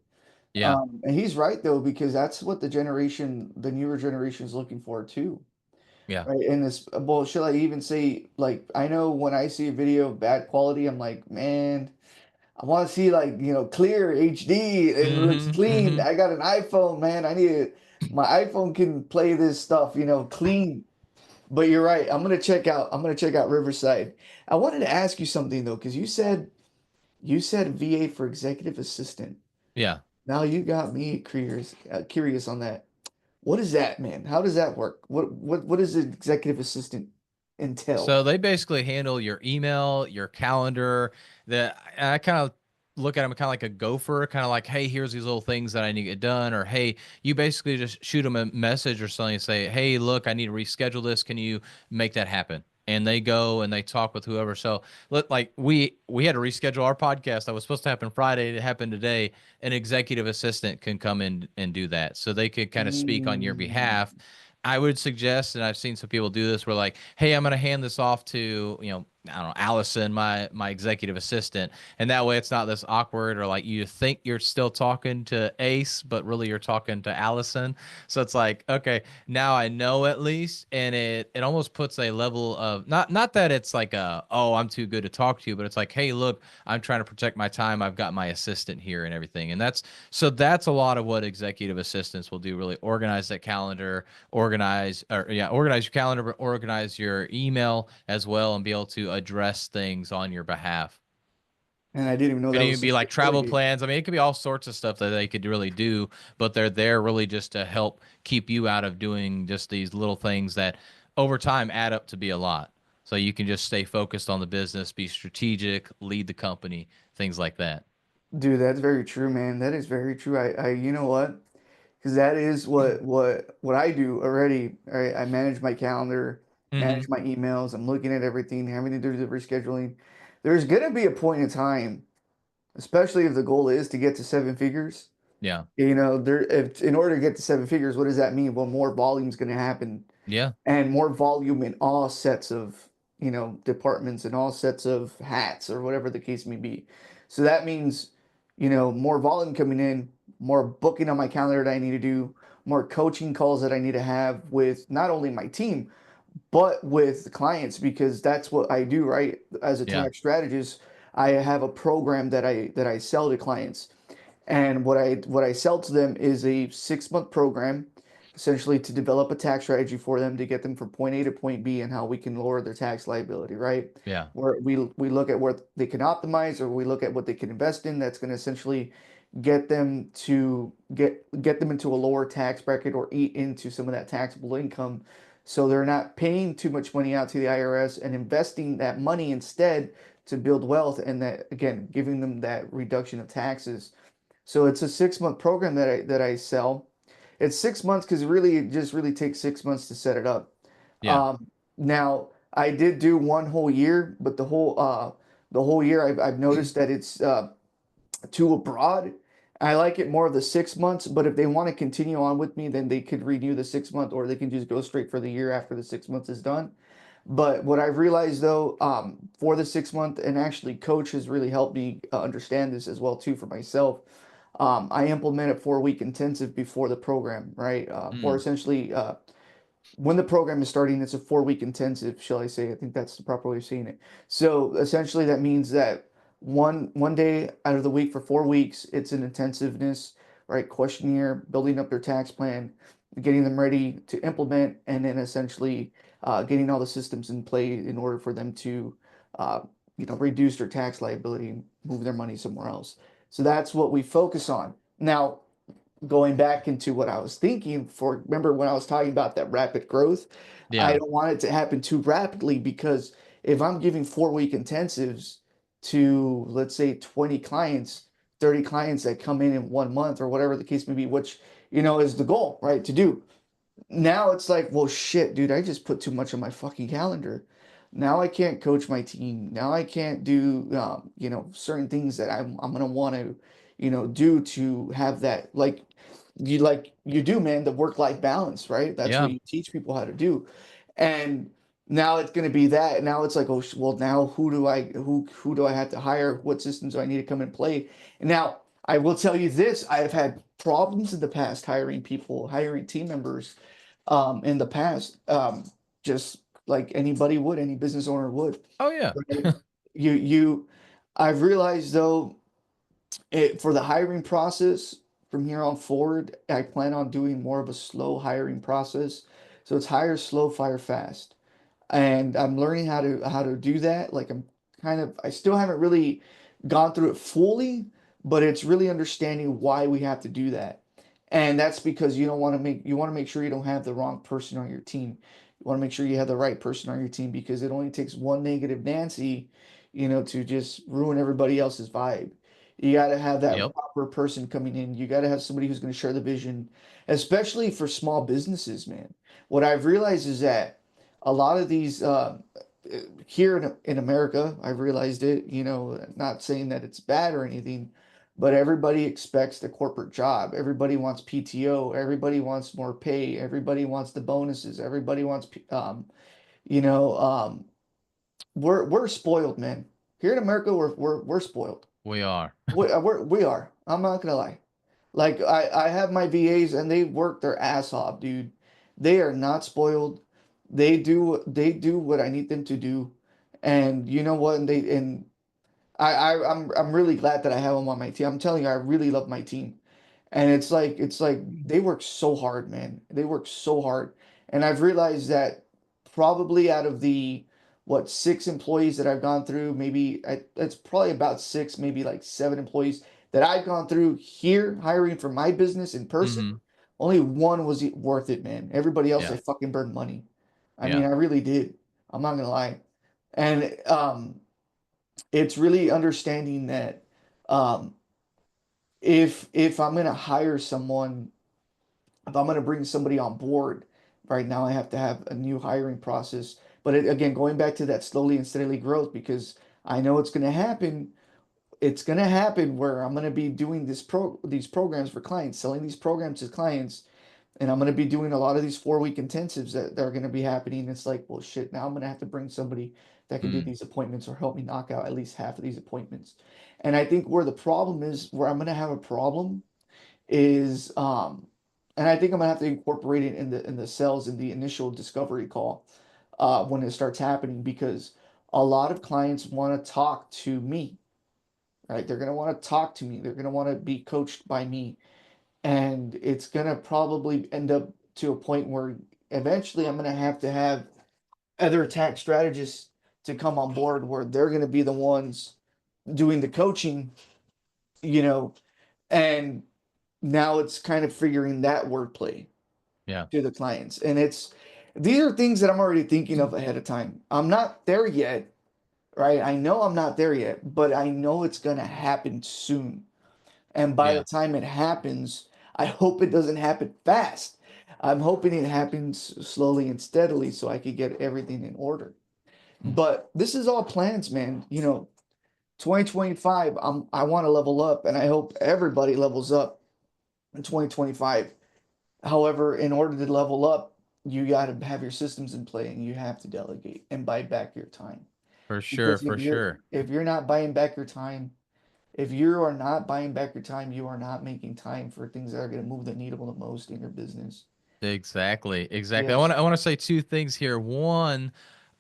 Yeah. And he's right though because that's what the newer generation is looking for too. Yeah. Right. And this, well, should I even say, like, I know when I see a video of bad quality, I'm like, man, I want to see, like, clear HD. It looks Hmm. clean. Hmm. I got an iPhone, man. My iPhone can play this stuff, clean. But you're right. I'm gonna check out Riverside. I wanted to ask you something though, because you said VA for executive assistant. Yeah. Now you got me curious on that. What is that, man? How does that work? What does an executive assistant entail? So they basically handle your email, your calendar. I kind of look at them kind of like a gopher, kind of like, hey, here's these little things that I need to get done, or hey, you basically just shoot them a message or something and say, hey, look, I need to reschedule this. Can you make that happen? And they go and they talk with whoever. So look, like we had to reschedule our podcast that was supposed to happen Friday. It happened today. An executive assistant can come in and do that, so they could kind of speak on your Mm. behalf. I would suggest, and I've seen some people do this, where like, hey, I'm going to hand this off to, I don't know, Allison, my executive assistant, and that way it's not this awkward or like you think you're still talking to Ace, but really you're talking to Allison. So it's like, okay, now I know at least, and it almost puts a level of not that it's like oh, I'm too good to talk to you, but it's like, hey, look, I'm trying to protect my time. I've got my assistant here and everything, and that's a lot of what executive assistants will do. Really organize that calendar, organize your calendar, but organize your email as well, and be able to address things on your behalf. And I didn't even know Could that was even be something like to travel delegate. plans. I mean, it could be all sorts of stuff that they could really do, but they're there really just to help keep you out of doing just these little things that over time add up to be a lot. so you can just stay focused on the business, be strategic, lead the company, things like that. Dude, that's very true, man. That is very true. You know what? Because that is what I do already. Right? I manage my calendar, Mm-hmm. manage my emails. I'm looking at everything, having to do the rescheduling. There's gonna be a point in time, especially if the goal is to get to seven figures. Yeah. You know, there if in order to get to seven figures, what does that mean? Well, more volume is gonna happen Yeah. and more volume in all sets of, departments and all sets of hats or whatever the case may be. So that means, more volume coming in, more booking on my calendar that I need to do, more coaching calls that I need to have with not only my team, but with the clients, because that's what I do, right? As a Yeah. 10x strategist, I have a program that I sell to clients. And what I sell to them is a 6 month program, essentially to develop a tax strategy for them to get them from point A to point B and how we can lower their tax liability, right? Yeah. Where we look at where they can optimize or we look at what they can invest in that's going to essentially get them into a lower tax bracket or eat into some of that taxable income so they're not paying too much money out to the IRS and investing that money instead to build wealth and that again giving them that reduction of taxes. So it's a 6 month program that I sell. It's 6 months because it just really takes 6 months to set it up. Yeah. Now I did do one whole year, but the whole year I've noticed that it's too abroad. I like it more of the 6 months, but if they want to continue on with me, then they could renew the 6 month or they can just go straight for the year after the 6 months is done. But what I've realized though, for the 6 month, and actually Coach has really helped me understand this as well too for myself. I implement a 4 week intensive before the program, right? Or Mm. essentially, when the program is starting, it's a 4 week intensive, shall I say? I think that's the proper way of saying it. So essentially, that means that one day out of the week for 4 weeks, it's an intensiveness, right? Questionnaire, building up their tax plan, getting them ready to implement, and then essentially getting all the systems in play in order for them to, uh, reduce their tax liability and move their money somewhere else. So that's what we focus on. Now, going back into what I was thinking for, remember when I was talking about that rapid growth, I Yeah. don't want it to happen too rapidly because if I'm giving 4 week intensives to, let's say, 20 clients, 30 clients that come in 1 month or whatever the case may be, which, is the goal, right? To do. Now it's like, well, shit, dude, I just put too much on my fucking calendar. Now I can't coach my team. Now I can't do, certain things that I'm gonna want to, do to have that, like you do, man, the work-life balance, right? That's what Yeah. you teach people how to do. And now it's gonna be that. Now it's like, oh, well, now who do I have to hire? What systems do I need to come and play? And now I will tell you this: I have had problems in the past hiring people, hiring team members in the past, just like anybody would, any business owner would, Oh yeah. right? You, I've realized though, for the hiring process from here on forward, I plan on doing more of a slow hiring process. So it's hire slow, fire fast, and I'm learning how to do that. Like I still haven't really gone through it fully, but it's really understanding why we have to do that. And that's because you want to make sure you don't have the wrong person on your team. You want to make sure you have the right person on your team because it only takes one negative Nancy, to just ruin everybody else's vibe. You got to have that Yep. proper person coming in. You got to have somebody who's going to share the vision, especially for small businesses, man. What I've realized is that a lot of these here in America, I've realized it, not saying that it's bad or anything, but everybody expects the corporate job. Everybody wants PTO, everybody wants more pay, everybody wants the bonuses, everybody wants you know, we're spoiled, man. Here in America, we're spoiled. We are. We are. I'm not gonna lie. Like I have my VAs and they work their ass off, dude. They are not spoiled. They do what I need them to do. And you know what? And I'm really glad that I have them on my team. I'm telling you, I really love my team. And it's like they work so hard, man. They work so hard. And I've realized that probably out of the six employees that I've gone through, it's probably about six, maybe like seven employees that I've gone through here hiring for my business in person. Hmm. Only one was worth it, man. Everybody else, I Yeah. fucking burned money. I mean, Yeah. I really did. I'm not gonna lie. And it's really understanding that um, if I'm gonna hire someone, if I'm gonna bring somebody on board, right now I have to have a new hiring process. But again, going back to that slowly and steadily growth, because I know it's gonna happen. It's gonna happen where I'm gonna be doing these programs for clients, selling these programs to clients, and I'm gonna be doing a lot of these 4 week intensives that are gonna be happening. It's like, well, shit, now I'm gonna have to bring somebody that can do Mm, these appointments or help me knock out at least half of these appointments. And I think where the problem is, where I'm gonna have a problem is, and I think I'm gonna have to incorporate it in the sales in the initial discovery call, when it starts happening, because a lot of clients want to talk to me, right? They're gonna want to talk to me. They're gonna want to be coached by me, and it's gonna probably end up to a point where eventually I'm gonna have to have other attack strategists to come on board, where they're gonna be the ones doing the coaching, you know, and now it's kind of figuring that wordplay yeah. to the clients. And these are things that I'm already thinking of ahead of time. I'm not there yet, right? I know I'm not there yet, but I know it's gonna happen soon. And by the Yeah. time it happens, I hope it doesn't happen fast. I'm hoping it happens slowly and steadily so I could get everything in order. Mm, But this is all plans, man. 2025, I want to level up, and I hope everybody levels up in 2025. However, in order to level up, you got to have your systems in play, and you have to delegate and buy back your time. for sure. Because For sure. if you're not buying back your time, if you are not buying back your time, you are not making time for things that are going to move the needle the most in your business. Exactly. Exactly. Yes. I want to say two things here. One,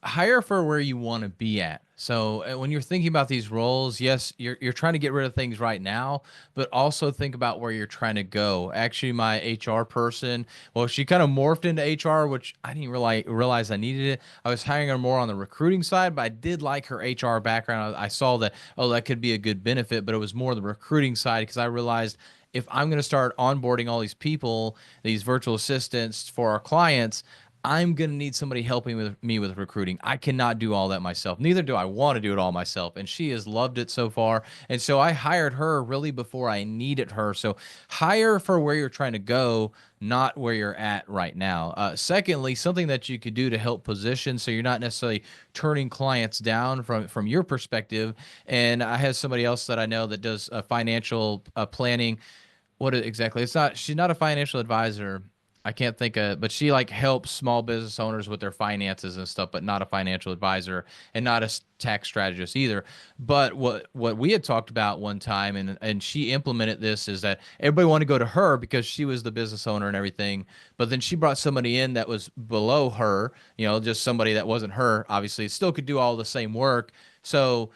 hire for where you want to be at. So when you're thinking about these roles, yes, you're trying to get rid of things right now, but also think about where you're trying to go. Actually, my HR person, well, she kind of morphed into HR, which I didn't realize I needed it. I was hiring her more on the recruiting side, but I did like her HR background. I saw that, oh, that could be a good benefit, but it was more the recruiting side because I realized if I'm going to start onboarding all these people, these virtual assistants for our clients, I'm going to need somebody helping with me with recruiting. I cannot do all that myself. Neither do I want to do it all myself. And she has loved it so far. And so I hired her really before I needed her. So hire for where you're trying to go, not where you're at right now. Secondly, something that you could do to help position so you're not necessarily turning clients down from your perspective. And I have somebody else that I know that does financial planning. Exactly? It's not. She's not a financial advisor. I can't think of, but she like helps small business owners with their finances and stuff, but not a financial advisor and not a tax strategist either. But what we had talked about one time, and she implemented this, is that everybody wanted to go to her because she was the business owner and everything. But then she brought somebody in that was below her, just somebody that wasn't her. Obviously, still could do all the same work. So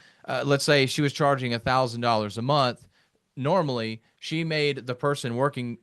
let's say she was charging $1,000 a month. Normally she made the person working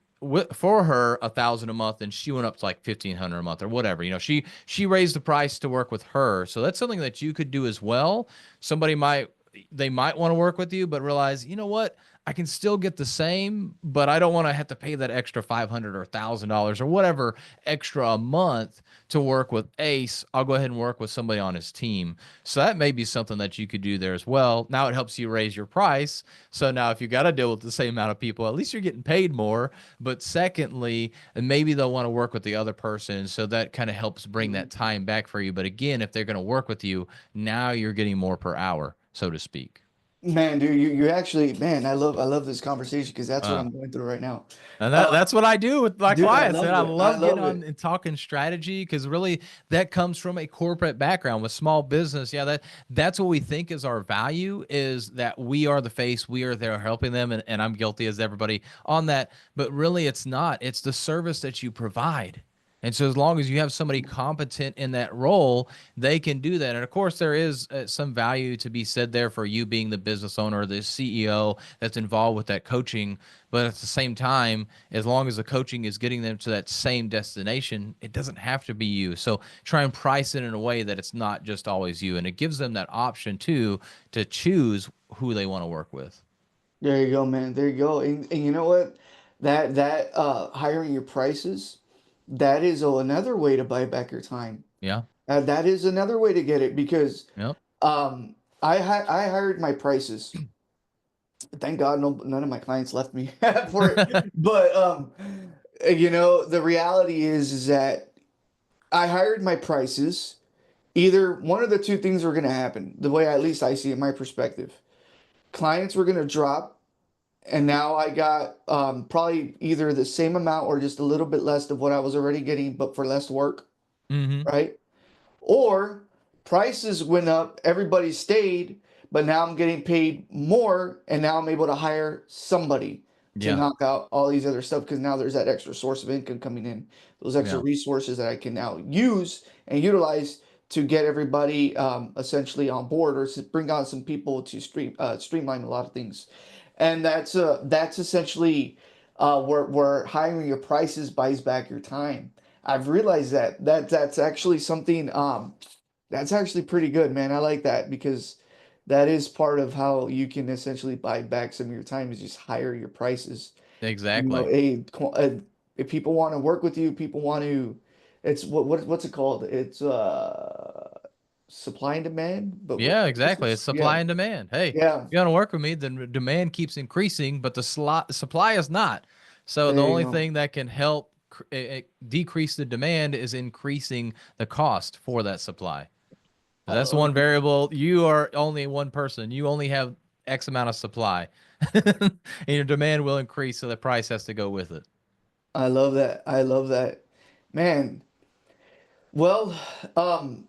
for her 1,000 a month, and she went up to like 1,500 a month or whatever. She raised the price to work with her. So that's something that you could do as well. Somebody might they might want to work with you, but realize, you know what, I can still get the same, but I don't want to have to pay that extra 500 or $1,000 or whatever extra a month to work with Ace. I'll go ahead and work with somebody on his team. So that may be something that you could do there as well. Now it helps you raise your price. So now if you got to deal with the same amount of people, at least you're getting paid more. But secondly, maybe they'll want to work with the other person. So that kind of helps bring that time back for you. But again, if they're going to work with you, now you're getting more per hour, so to speak. Man, dude, you actually, man, I love this conversation because that's what Uh, I'm going through right now. And Uh, that's what I do with my Dude, I clients, man. love I it. I love getting love on it. and talking strategy because really that comes from a corporate background with small business. Yeah, that's what we think is our value, is that we are the face, we are there helping them, and I'm guilty as everybody on that. But really it's not. It's the service that you provide. And so, as long as you have somebody competent in that role, they can do that. And of course, there is some value to be said there for you being the business owner, the CEO that's involved with that coaching. But at the same time, as long as the coaching is getting them to that same destination, it doesn't have to be you. So try and price it in a way that it's not just always you. And it gives them that option too to choose who they want to work with. There you go, man. There you go. And you know what? That hiring your prices, that is another way to buy back your time. Yeah. That is another way to get it because Yep. I hired my prices. Thank God none of my clients left me for it. But the reality is that I hired my prices. Either one of the two things were going to happen, the way at least I see it, my perspective. Clients were going to drop, and now I got probably either the same amount or just a little bit less of what I was already getting, but for less work, Hmm. right? Or prices went up, everybody stayed, but now I'm getting paid more, and now I'm able to hire somebody to Yeah. knock out all these other stuff because now there's that extra source of income coming in, those extra Yeah. resources that I can now use and utilize to get everybody essentially on board or to bring on some people to streamline a lot of things. And that's essentially where hiring your prices buys back your time. I've realized that's actually something that's actually pretty good, man. I like that because that is part of how you can essentially buy back some of your time is just higher your prices. Exactly. If people want to work with you, people want to it's what's it called? It's supply and demand, but with Yeah, exactly. It's prices. Yeah. supply and demand. Hey, Yeah. you want to work with me, then demand keeps increasing, but the supply is not. So the There you only go. thing that can help decrease the demand is increasing the cost for that supply. I That's the love one it. variable. You are only one person. You only have X amount of supply, and your demand will increase, so the price has to go with it. I love that. I love that. Man, well, um,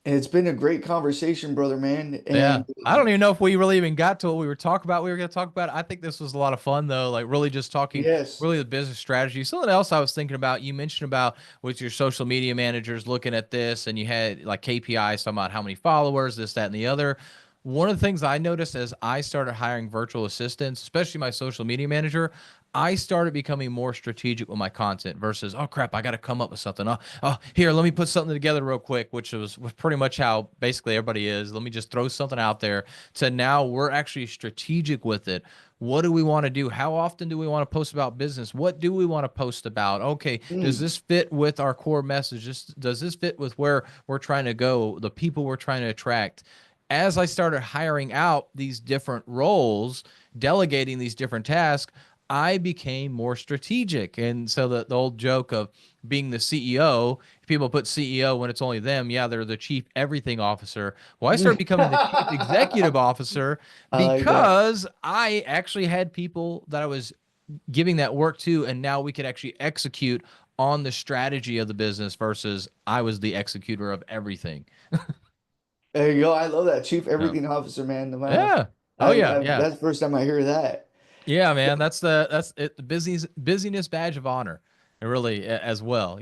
it's been a great conversation, brother, man. Yeah. And I don't even know if we really even got to what we were talking about. We were going to talk about. I think this was a lot of fun though. Like really just talking yes. really the business strategy. Something else I was thinking about, you mentioned about with your social media managers looking at this and you had like KPIs talking about how many followers, this, that, and the other. One of the things I noticed as I started hiring virtual assistants, especially my social media manager, I started becoming more strategic with my content versus, oh crap, I got to come up with something. Oh, here, let me put something together real quick, which was pretty much how basically everybody is. Let me just throw something out there. To now we're actually strategic with it. What do we want to do? How often do we want to post about business? What do we want to post about? Okay, does Mm, this fit with our core message? Does this fit with where we're trying to go, the people we're trying to attract? As I started hiring out these different roles, delegating these different tasks, I became more strategic. And so the old joke of being the CEO, people put CEO when it's only them. Yeah, they're the chief everything officer. Well, I started mm. becoming the chief executive officer I like that. because I actually had people that I was giving that work to, and now we could actually execute on the strategy of the business versus I was the executor of everything. There you go. I love that. Chief Yeah. Everything Officer, man. The man. Yeah. Oh yeah. Yeah. That's the first time I hear that. Yeah, man, that's it. The busyness badge of honor, really as well.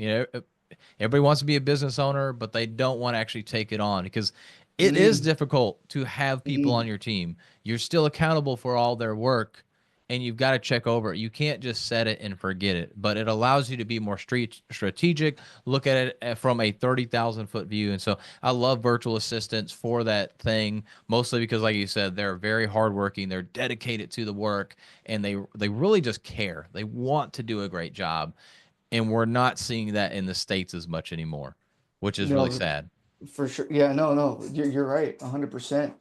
Everybody wants to be a business owner, but they don't want to actually take it on because it is Mm, difficult to have people on mm. your team. You're still accountable for all their work, and you've got to check over it. You can't just set it and forget it. But it allows you to be more strategic. Look at it from a 30,000 foot view. And so I love virtual assistants for that thing, mostly because, like you said, they're very hardworking. They're dedicated to the work and they really just care. They want to do a great job, and we're not seeing that in the states as much anymore, which is really No, sad. for sure. Yeah, no, no. You're right. 100%.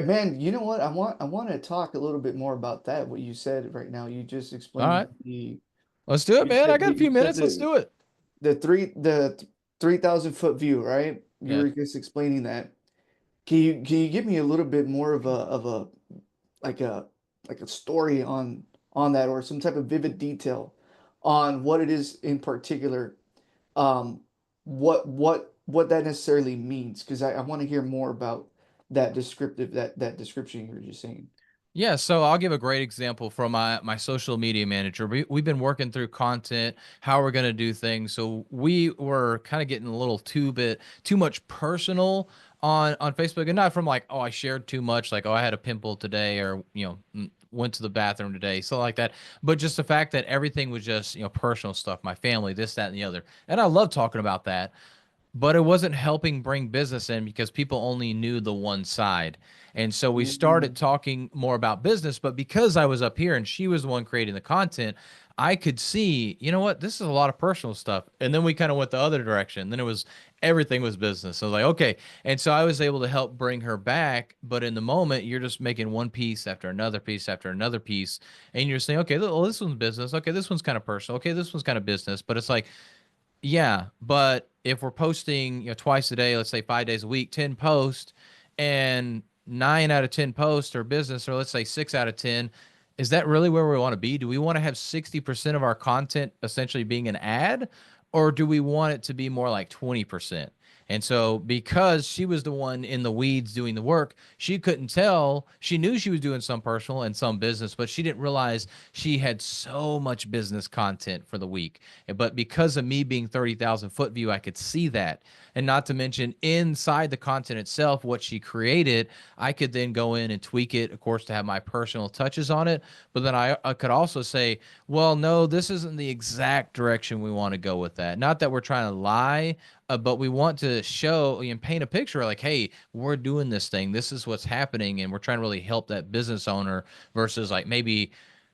Man, you know what? I want to talk a little bit more about that. What you said right now. You just All explained right, the let's do it, you man. I said got a you few said minutes. Let's do it. the 3,000 foot view, right? You Yeah. were just explaining that. Can you give me a little bit more of a like a like a story on that or some type of vivid detail on what it is in particular, um, what that necessarily means? Because I want to hear more about that description you were just saying. Yeah, so I'll give a great example from my social media manager. We've been working through content, how we're going to do things. So we were kind of getting a little too much personal on Facebook, and not from like, oh, I shared too much, like, oh, I had a pimple today, or went to the bathroom today, something like that. But just the fact that everything was just personal stuff, my family, this, that, and the other, and I love talking about that, but it wasn't helping bring business in because people only knew the one side. And so we started Mhm. talking more about business, but because I was up here and she was the one creating the content, I could see, you know what, this is a lot of personal stuff. And then we kind of went the other direction. Then it was everything was business. So I was like, okay. And so I was able to help bring her back. But in the moment, you're just making one piece after another piece after another piece. And you're saying, okay, well, this one's business. Okay, this one's kind of personal. Okay, this one's kind of business. But it's like, yeah, but if we're posting, twice a day, let's say 5 days a week, 10 posts, and 9 out of 10 posts are business, or let's say 6 out of 10, is that really where we want to be? Do we want to have 60% of our content essentially being an ad, or do we want it to be more like 20%? And so, because she was the one in the weeds doing the work, she couldn't tell. She knew she was doing some personal and some business, but she didn't realize she had so much business content for the week. But because of me being 30,000 foot view, I could see that. And not to mention inside the content itself, what she created, I could then go in and tweak it, of course, to have my personal touches on it. But then I could also say, well, no, this isn't the exact direction we want to go with that. Not that we're trying to lie, but we want to show and paint a picture like, hey, we're doing this thing. This is what's happening. And we're trying to really help that business owner versus like maybe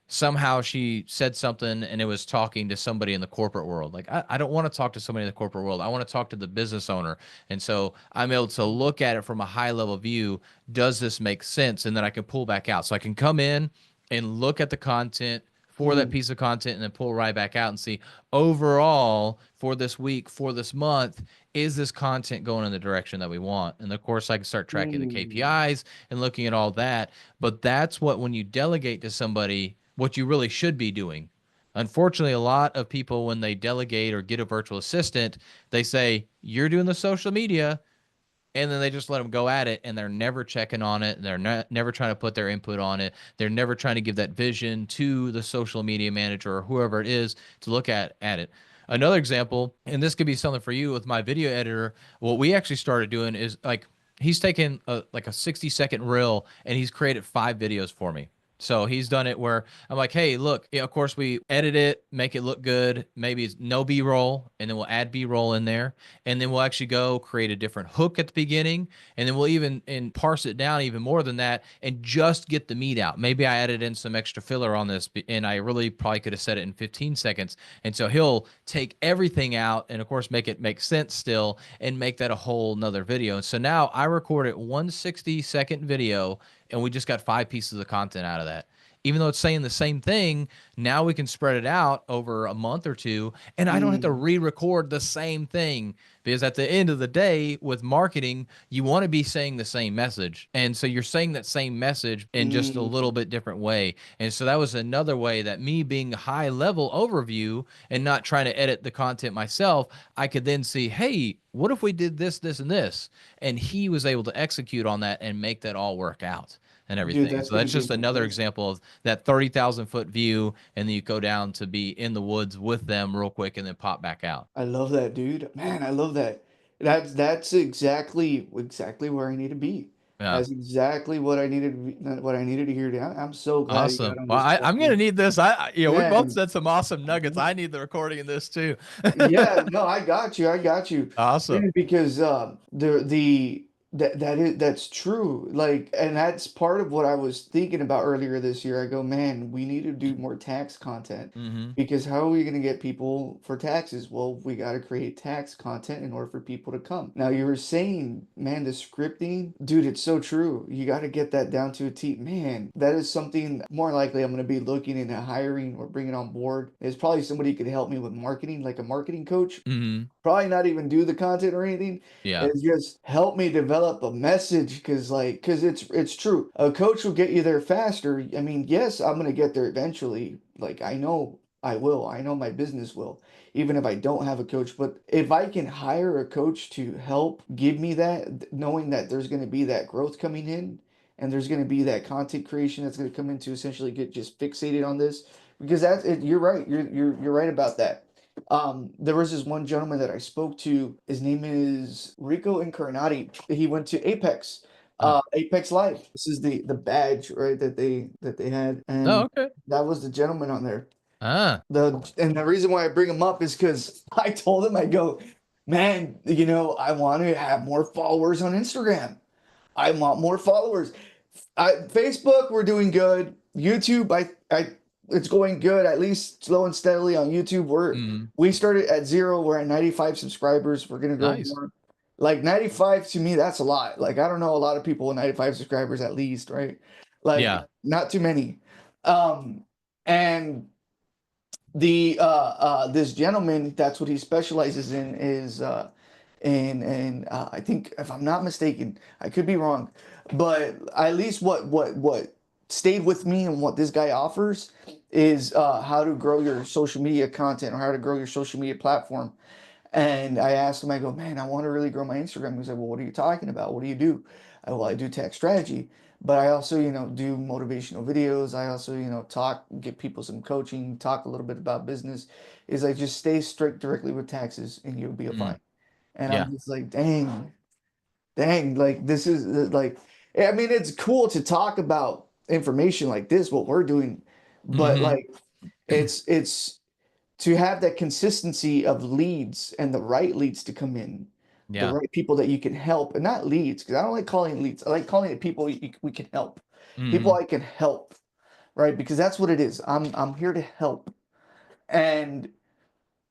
somehow she said something and it was talking to somebody in the corporate world. Like, I don't want to talk to somebody in the corporate world. I want to talk to the business owner. And so I'm able to look at it from a high level view. Does this make sense? And then I can pull back out. So I can come in and look at the content for that Mm, piece of content and then pull right back out and see overall for this week, for this month, is this content going in the direction that we want? And of course, I can start tracking the mm, KPIs and looking at all that. But that's what, when you delegate to somebody, what you really should be doing. Unfortunately, a lot of people, when they delegate or get a virtual assistant, they say, you're doing the social media, and then they just let them go at it, and they're never checking on it. They're never trying to put their input on it. They're never trying to give that vision to the social media manager or whoever it is to look at it. Another example, and this could be something for you with my video editor, what we actually started doing is like, he's taken like a 60-second reel and he's created 5 videos for me. So he's done it where I'm like, hey, look, of course we edit it, make it look good. Maybe it's no B-roll, and then we'll add B-roll in there. And then we'll actually go create a different hook at the beginning. And then we'll even and parse it down even more than that and just get the meat out. Maybe I added in some extra filler on this, and I really probably could have said it in 15 seconds. And so he'll take everything out and, of course, make it make sense still and make that a whole nother video. And so now I recorded one 60-second video, and we just got 5 pieces of content out of that. Even though it's saying the same thing, now we can spread it out over a month or two, and I don't have to mm, re-record the same thing, because at the end of the day, with marketing, you want to be saying the same message. And so you're saying that same message in just a little mm. bit different way. And so that was another way that me being a high level overview and not trying to edit the content myself, I could then see, hey, what if we did this, this, and this? And he was able to execute on that and make that all work out and Dude, everything. that's So gonna that's be just another amazing. example of that 30,000 foot view. And then you go down to be in the woods with them real quick and then pop back out. I love that, dude. Man, I love that. That's exactly where I need to be. Yeah. That's exactly what I needed what I needed to hear. I'm so glad you got Awesome. on Well, this call, I'm going to dude. need this. We both Man, said some awesome nuggets. I need the recording of this too. yeah, no, I got you. I got you. Awesome. Dude, because that's true. Like, and that's part of what I was thinking about earlier this year. I go, man, we need to do more tax content Hmm. because how are we going to get people for taxes? Well, we got to create tax content in order for people to come. Now, you were saying, man, the scripting, dude, it's so true. You got to get that down to a T. Man, that is something more likely I'm going to be looking into hiring or bringing on board. Is probably somebody who could help me with marketing, like a marketing coach, Hmm. probably not even do the content or anything. Yeah. It's just help me develop a message because it's true. A coach will get you there faster. I mean, yes, I'm gonna get there eventually. Like I know I will. I know my business will, even if I don't have a coach. But if I can hire a coach to help give me that, knowing that there's gonna be that growth coming in and there's gonna be that content creation that's gonna come in to essentially get just fixated on this. Because that's it, you're right. You're right about that. There was this one gentleman that I spoke to. His name is Rico Incarnati. He went to Apex, Uh, Apex Live. This is the badge, right, that they had, oh, and okay. that was the gentleman on there. Ah. The reason why I bring him up is because I told him, I go, man, I want to have more followers on Instagram. I want more followers. Facebook, we're doing good. YouTube, I it's going good, at least slow and steadily on YouTube. Mhm. We started at 0. We're at 95 subscribers. We're gonna grow Nice. more. Like 95 to me, that's a lot. Like I don't know a lot of people with 95 subscribers at least, right? Like Yeah. not too many. Um, and the this gentleman, that's what he specializes in, is I think, if I'm not mistaken, I could be wrong, but at least what stayed with me and what this guy offers is how to grow your social media content, or how to grow your social media platform. And I asked him, I go, man, I want to really grow my Instagram. He's like, well, what are you talking about? What do you do? Well, I do tech strategy, but I also, do motivational videos. I also, talk, get people some coaching, talk a little bit about business. Is like, just stay strict directly with taxes and you'll be Mm. fine. And I'm Yeah. just like, dang, like this is like, I mean, it's cool to talk about information like this, what we're doing, but Mhm. like, it's to have that consistency of leads, and the right leads to come in, the Yeah. right people that you can help, and not leads, because I don't like calling it leads. I like calling it people we can help, people Mhm. I can help, right? Because that's what it is. I'm here to help, and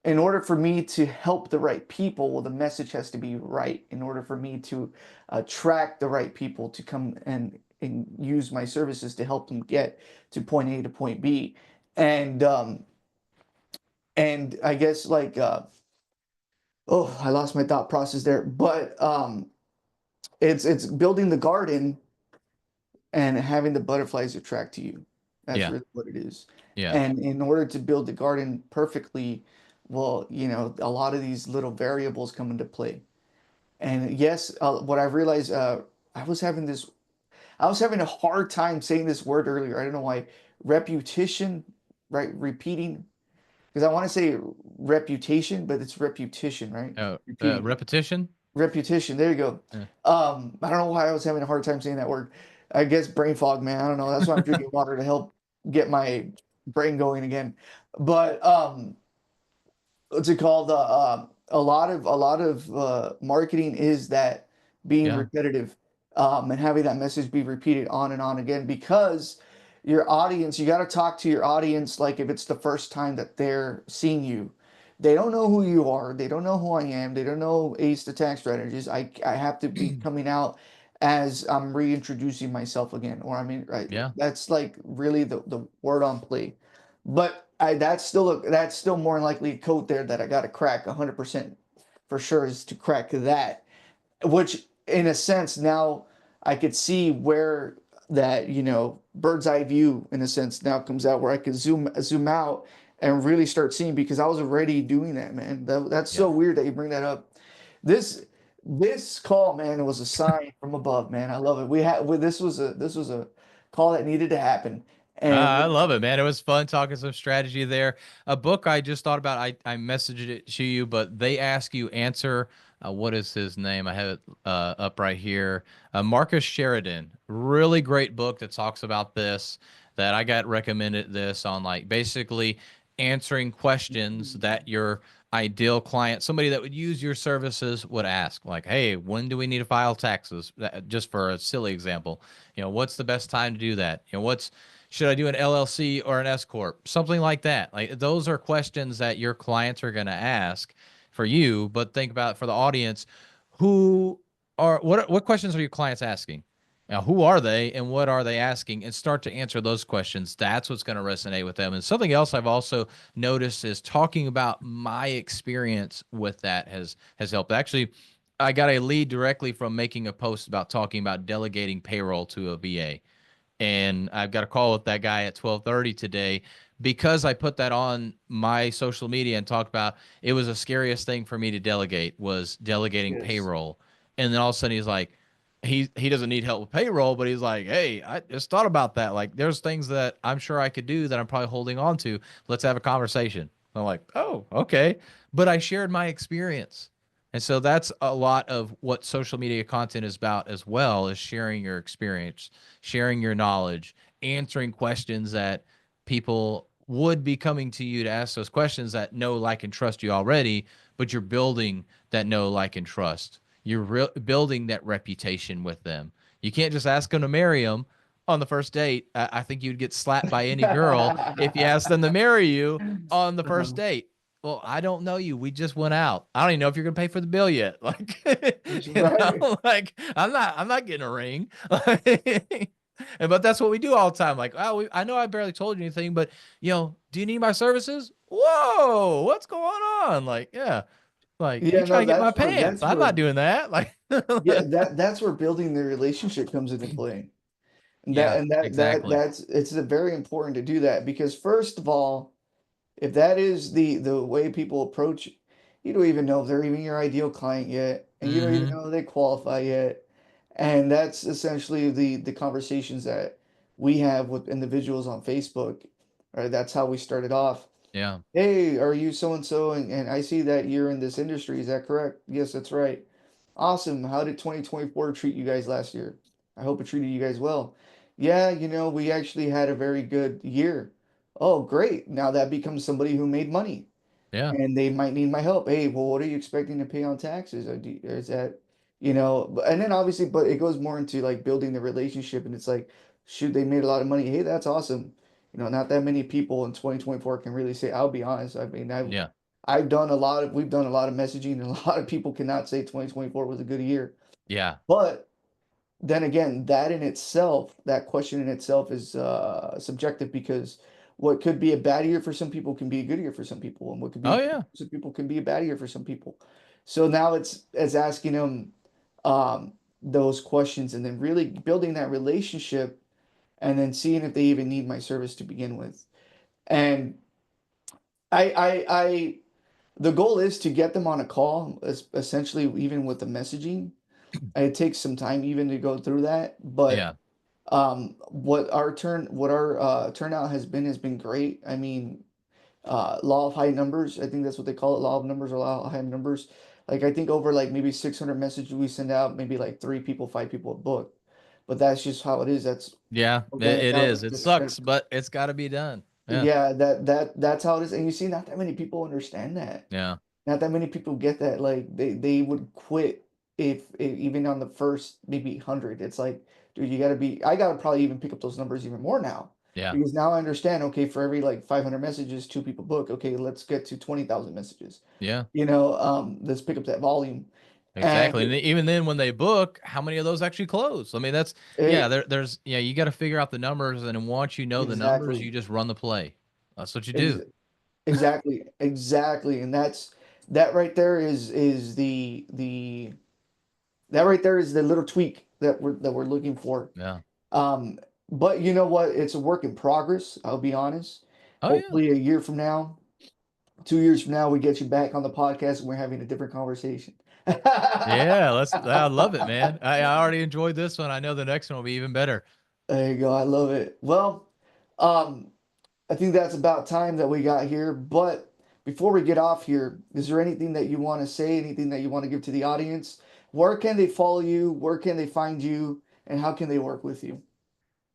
in order for me to help the right people, well, the message has to be right. In order for me to attract the right people to come and use my services to help them get to point A to point B, and I guess like oh, I lost my thought process there. But it's building the garden and having the butterflies attract to you. That's Yeah. really what it is. Yeah. And in order to build the garden perfectly, well, a lot of these little variables come into play. And yes, what I've realized, I was having this, I was having a hard time saying this word earlier. I don't know why. Reputation, right? Repeating, because I want to say reputation, but it's repetition, right? Oh, Repeating. repetition? Repetition. There you go. Yeah. I don't know why I was having a hard time saying that word. I guess brain fog, man. I don't know. That's why I'm drinking water to help get my brain going again. But what's it called? A lot of marketing is that being Yeah. repetitive, and having that message be repeated on and on again, because your audience, you got to talk to your audience like if it's the first time that they're seeing you. They don't know who you are. They don't know who I am. They don't know Ace the Tax Strategist. I have to be coming out as I'm reintroducing myself again, or I mean, right? Yeah. That's like really the word on play. But that's still more than likely a code there that I got to crack 100% for sure, is to crack that, which in a sense now I could see where that, bird's eye view in a sense now comes out, where I could zoom out and really start seeing, because I was already doing that, man. That's Yeah. so weird that you bring that up. This this call, man, it was a sign from above, man. I love it. This was a call that needed to happen. I And love it, man. It was fun talking some strategy there. A book I just thought about, I messaged it to you, but they ask you answer, what is his name? I have it up right here. Marcus Sheridan. Really great book that talks about this, that I got recommended this on, like basically answering questions that your ideal client, somebody that would use your services, would ask. Like, hey, when do we need to file taxes? Just for a silly example. What's the best time to do that? What's should I do an LLC or an S corp? Something like that. Like those are questions that your clients are going to ask for you, but think about for the audience, who what questions are your clients asking? Now, who are they and what are they asking? And start to answer those questions. That's what's going to resonate with them. And something else I've also noticed is talking about my experience with that has helped. Actually, I got a lead directly from making a post about talking about delegating payroll to a VA, and I've got a call with that guy at 12:30 today because I put that on my social media and talked about it was the scariest thing for me to delegate was delegating yes. payroll. And then all of a sudden he's like, he doesn't need help with payroll, but he's like, hey, I just thought about that. Like there's things that I'm sure I could do that I'm probably holding on to. Let's have a conversation. I'm like, oh, okay. But I shared my experience. And so that's a lot of what social media content is about as well, is sharing your experience, sharing your knowledge, answering questions that people would be coming to you to ask those questions that know, like, and trust you already, but you're building that know, like, and trust. You're building that reputation with them. You can't just ask them to marry them, on the first date. I think you'd get slapped by any girl if you asked them to marry you on the first date. Well, I don't know you. We just went out. I don't even know if you're gonna pay for the bill yet. Like, Right. like I'm not getting a ring. And but that's what we do all the time. Like, oh, I know I barely told you anything, but do you need my services? Whoa, what's going on? Like, yeah, like you Yeah, trying no, to get my that's where pants? I'm not doing that. Like, yeah, that's where building the relationship comes into play. And that yeah, and that that exactly. that's it's very important to do that because first of all, if that is the way people approach, you don't even know if they're even your ideal client yet, and you don't even Mm-hmm. know if they qualify yet. And that's essentially the conversations that we have with individuals on Facebook. Right? That's how we started off. Yeah, Hey, are you so and so? And I see that you're in this industry. Is that correct? Yes, that's right. Awesome. How did 2024 treat you guys last year? I hope it treated you guys well. Yeah, we actually had a very good year. Oh, great. Now that becomes somebody who made money yeah, and they might need my help. Hey, well, what are you expecting to pay on taxes? Is that, and then obviously, but it goes more into like building the relationship and it's like, shoot, they made a lot of money. Hey, that's awesome. Not that many people in 2024 can really say, I'll be honest. I mean, yeah, we've done a lot of messaging and a lot of people cannot say 2024 was a good year. yeah. But then again, that question in itself is subjective because what could be a bad year for some people can be a good year for some people, and what could be a Oh good year yeah, for some people can be a bad year for some people. So now it's asking them um, those questions and then really building that relationship and then seeing if they even need my service to begin with. And I the goal is to get them on a call, essentially even with the messaging. It takes some time even to go through that, but yeah, what our turnout has been great. I mean, law of high numbers. I think that's what they call it, law of numbers or law of high numbers. Like I think over like maybe 600 messages we send out, maybe like 3 people, 5 people a book. But that's just how it is. That's yeah. organic It is. outreach. It sucks, but it's got to be done. Yeah, Yeah, that's how it is. And you see, not that many people understand that. yeah, Not that many people get that. Like they would quit if even on the first maybe 100. It's like, dude, I gotta probably even pick up those numbers even more now. yeah, Because now I understand, okay, for every like 500 messages, 2 people book. Okay, let's get to 20,000 messages. yeah. Let's pick up that volume. And Exactly. And even then, when they book, how many of those actually close? I mean, that's yeah. it There's yeah. You got to figure out the numbers, and then once you know the numbers, exactly, you just run the play. That's what you ex do. exactly. And that right there is the that right there is the little tweak that we're looking for. Yeah. Um, but you know what? It's a work in progress. I'll be honest. Oh yeah. Hopefully, a year from now, 2 years from now, we get you back on the podcast and we're having a different conversation. Yeah. I love it, man. I already enjoyed this one. I know the next one will be even better. There you go. I love it. Well, um, I think that's about time that we got here. But before we get off here, is there anything that you want to say? Anything that you want to give to the audience? Where can they follow you? Where can they find you? And how can they work with you?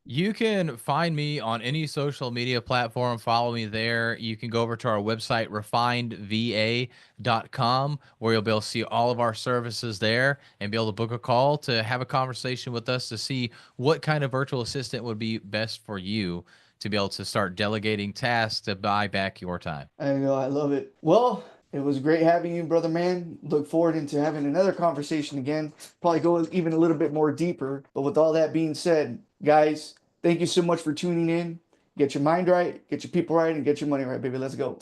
You can find me on any social media platform. Follow me there. You can go over to our website, refinedva.com, where you'll be able to see all of our services there and be able to book a call to have a conversation with us to see what kind of virtual assistant would be best for you to be able to start delegating tasks to buy back your time. I know, I love it. Well, it was great having you, brother man. Look forward into having another conversation again. Probably go even a little bit more deeper. But with all that being said, guys, thank you so much for tuning in. Get your mind right, get your people right, and get your money right, baby. Let's go.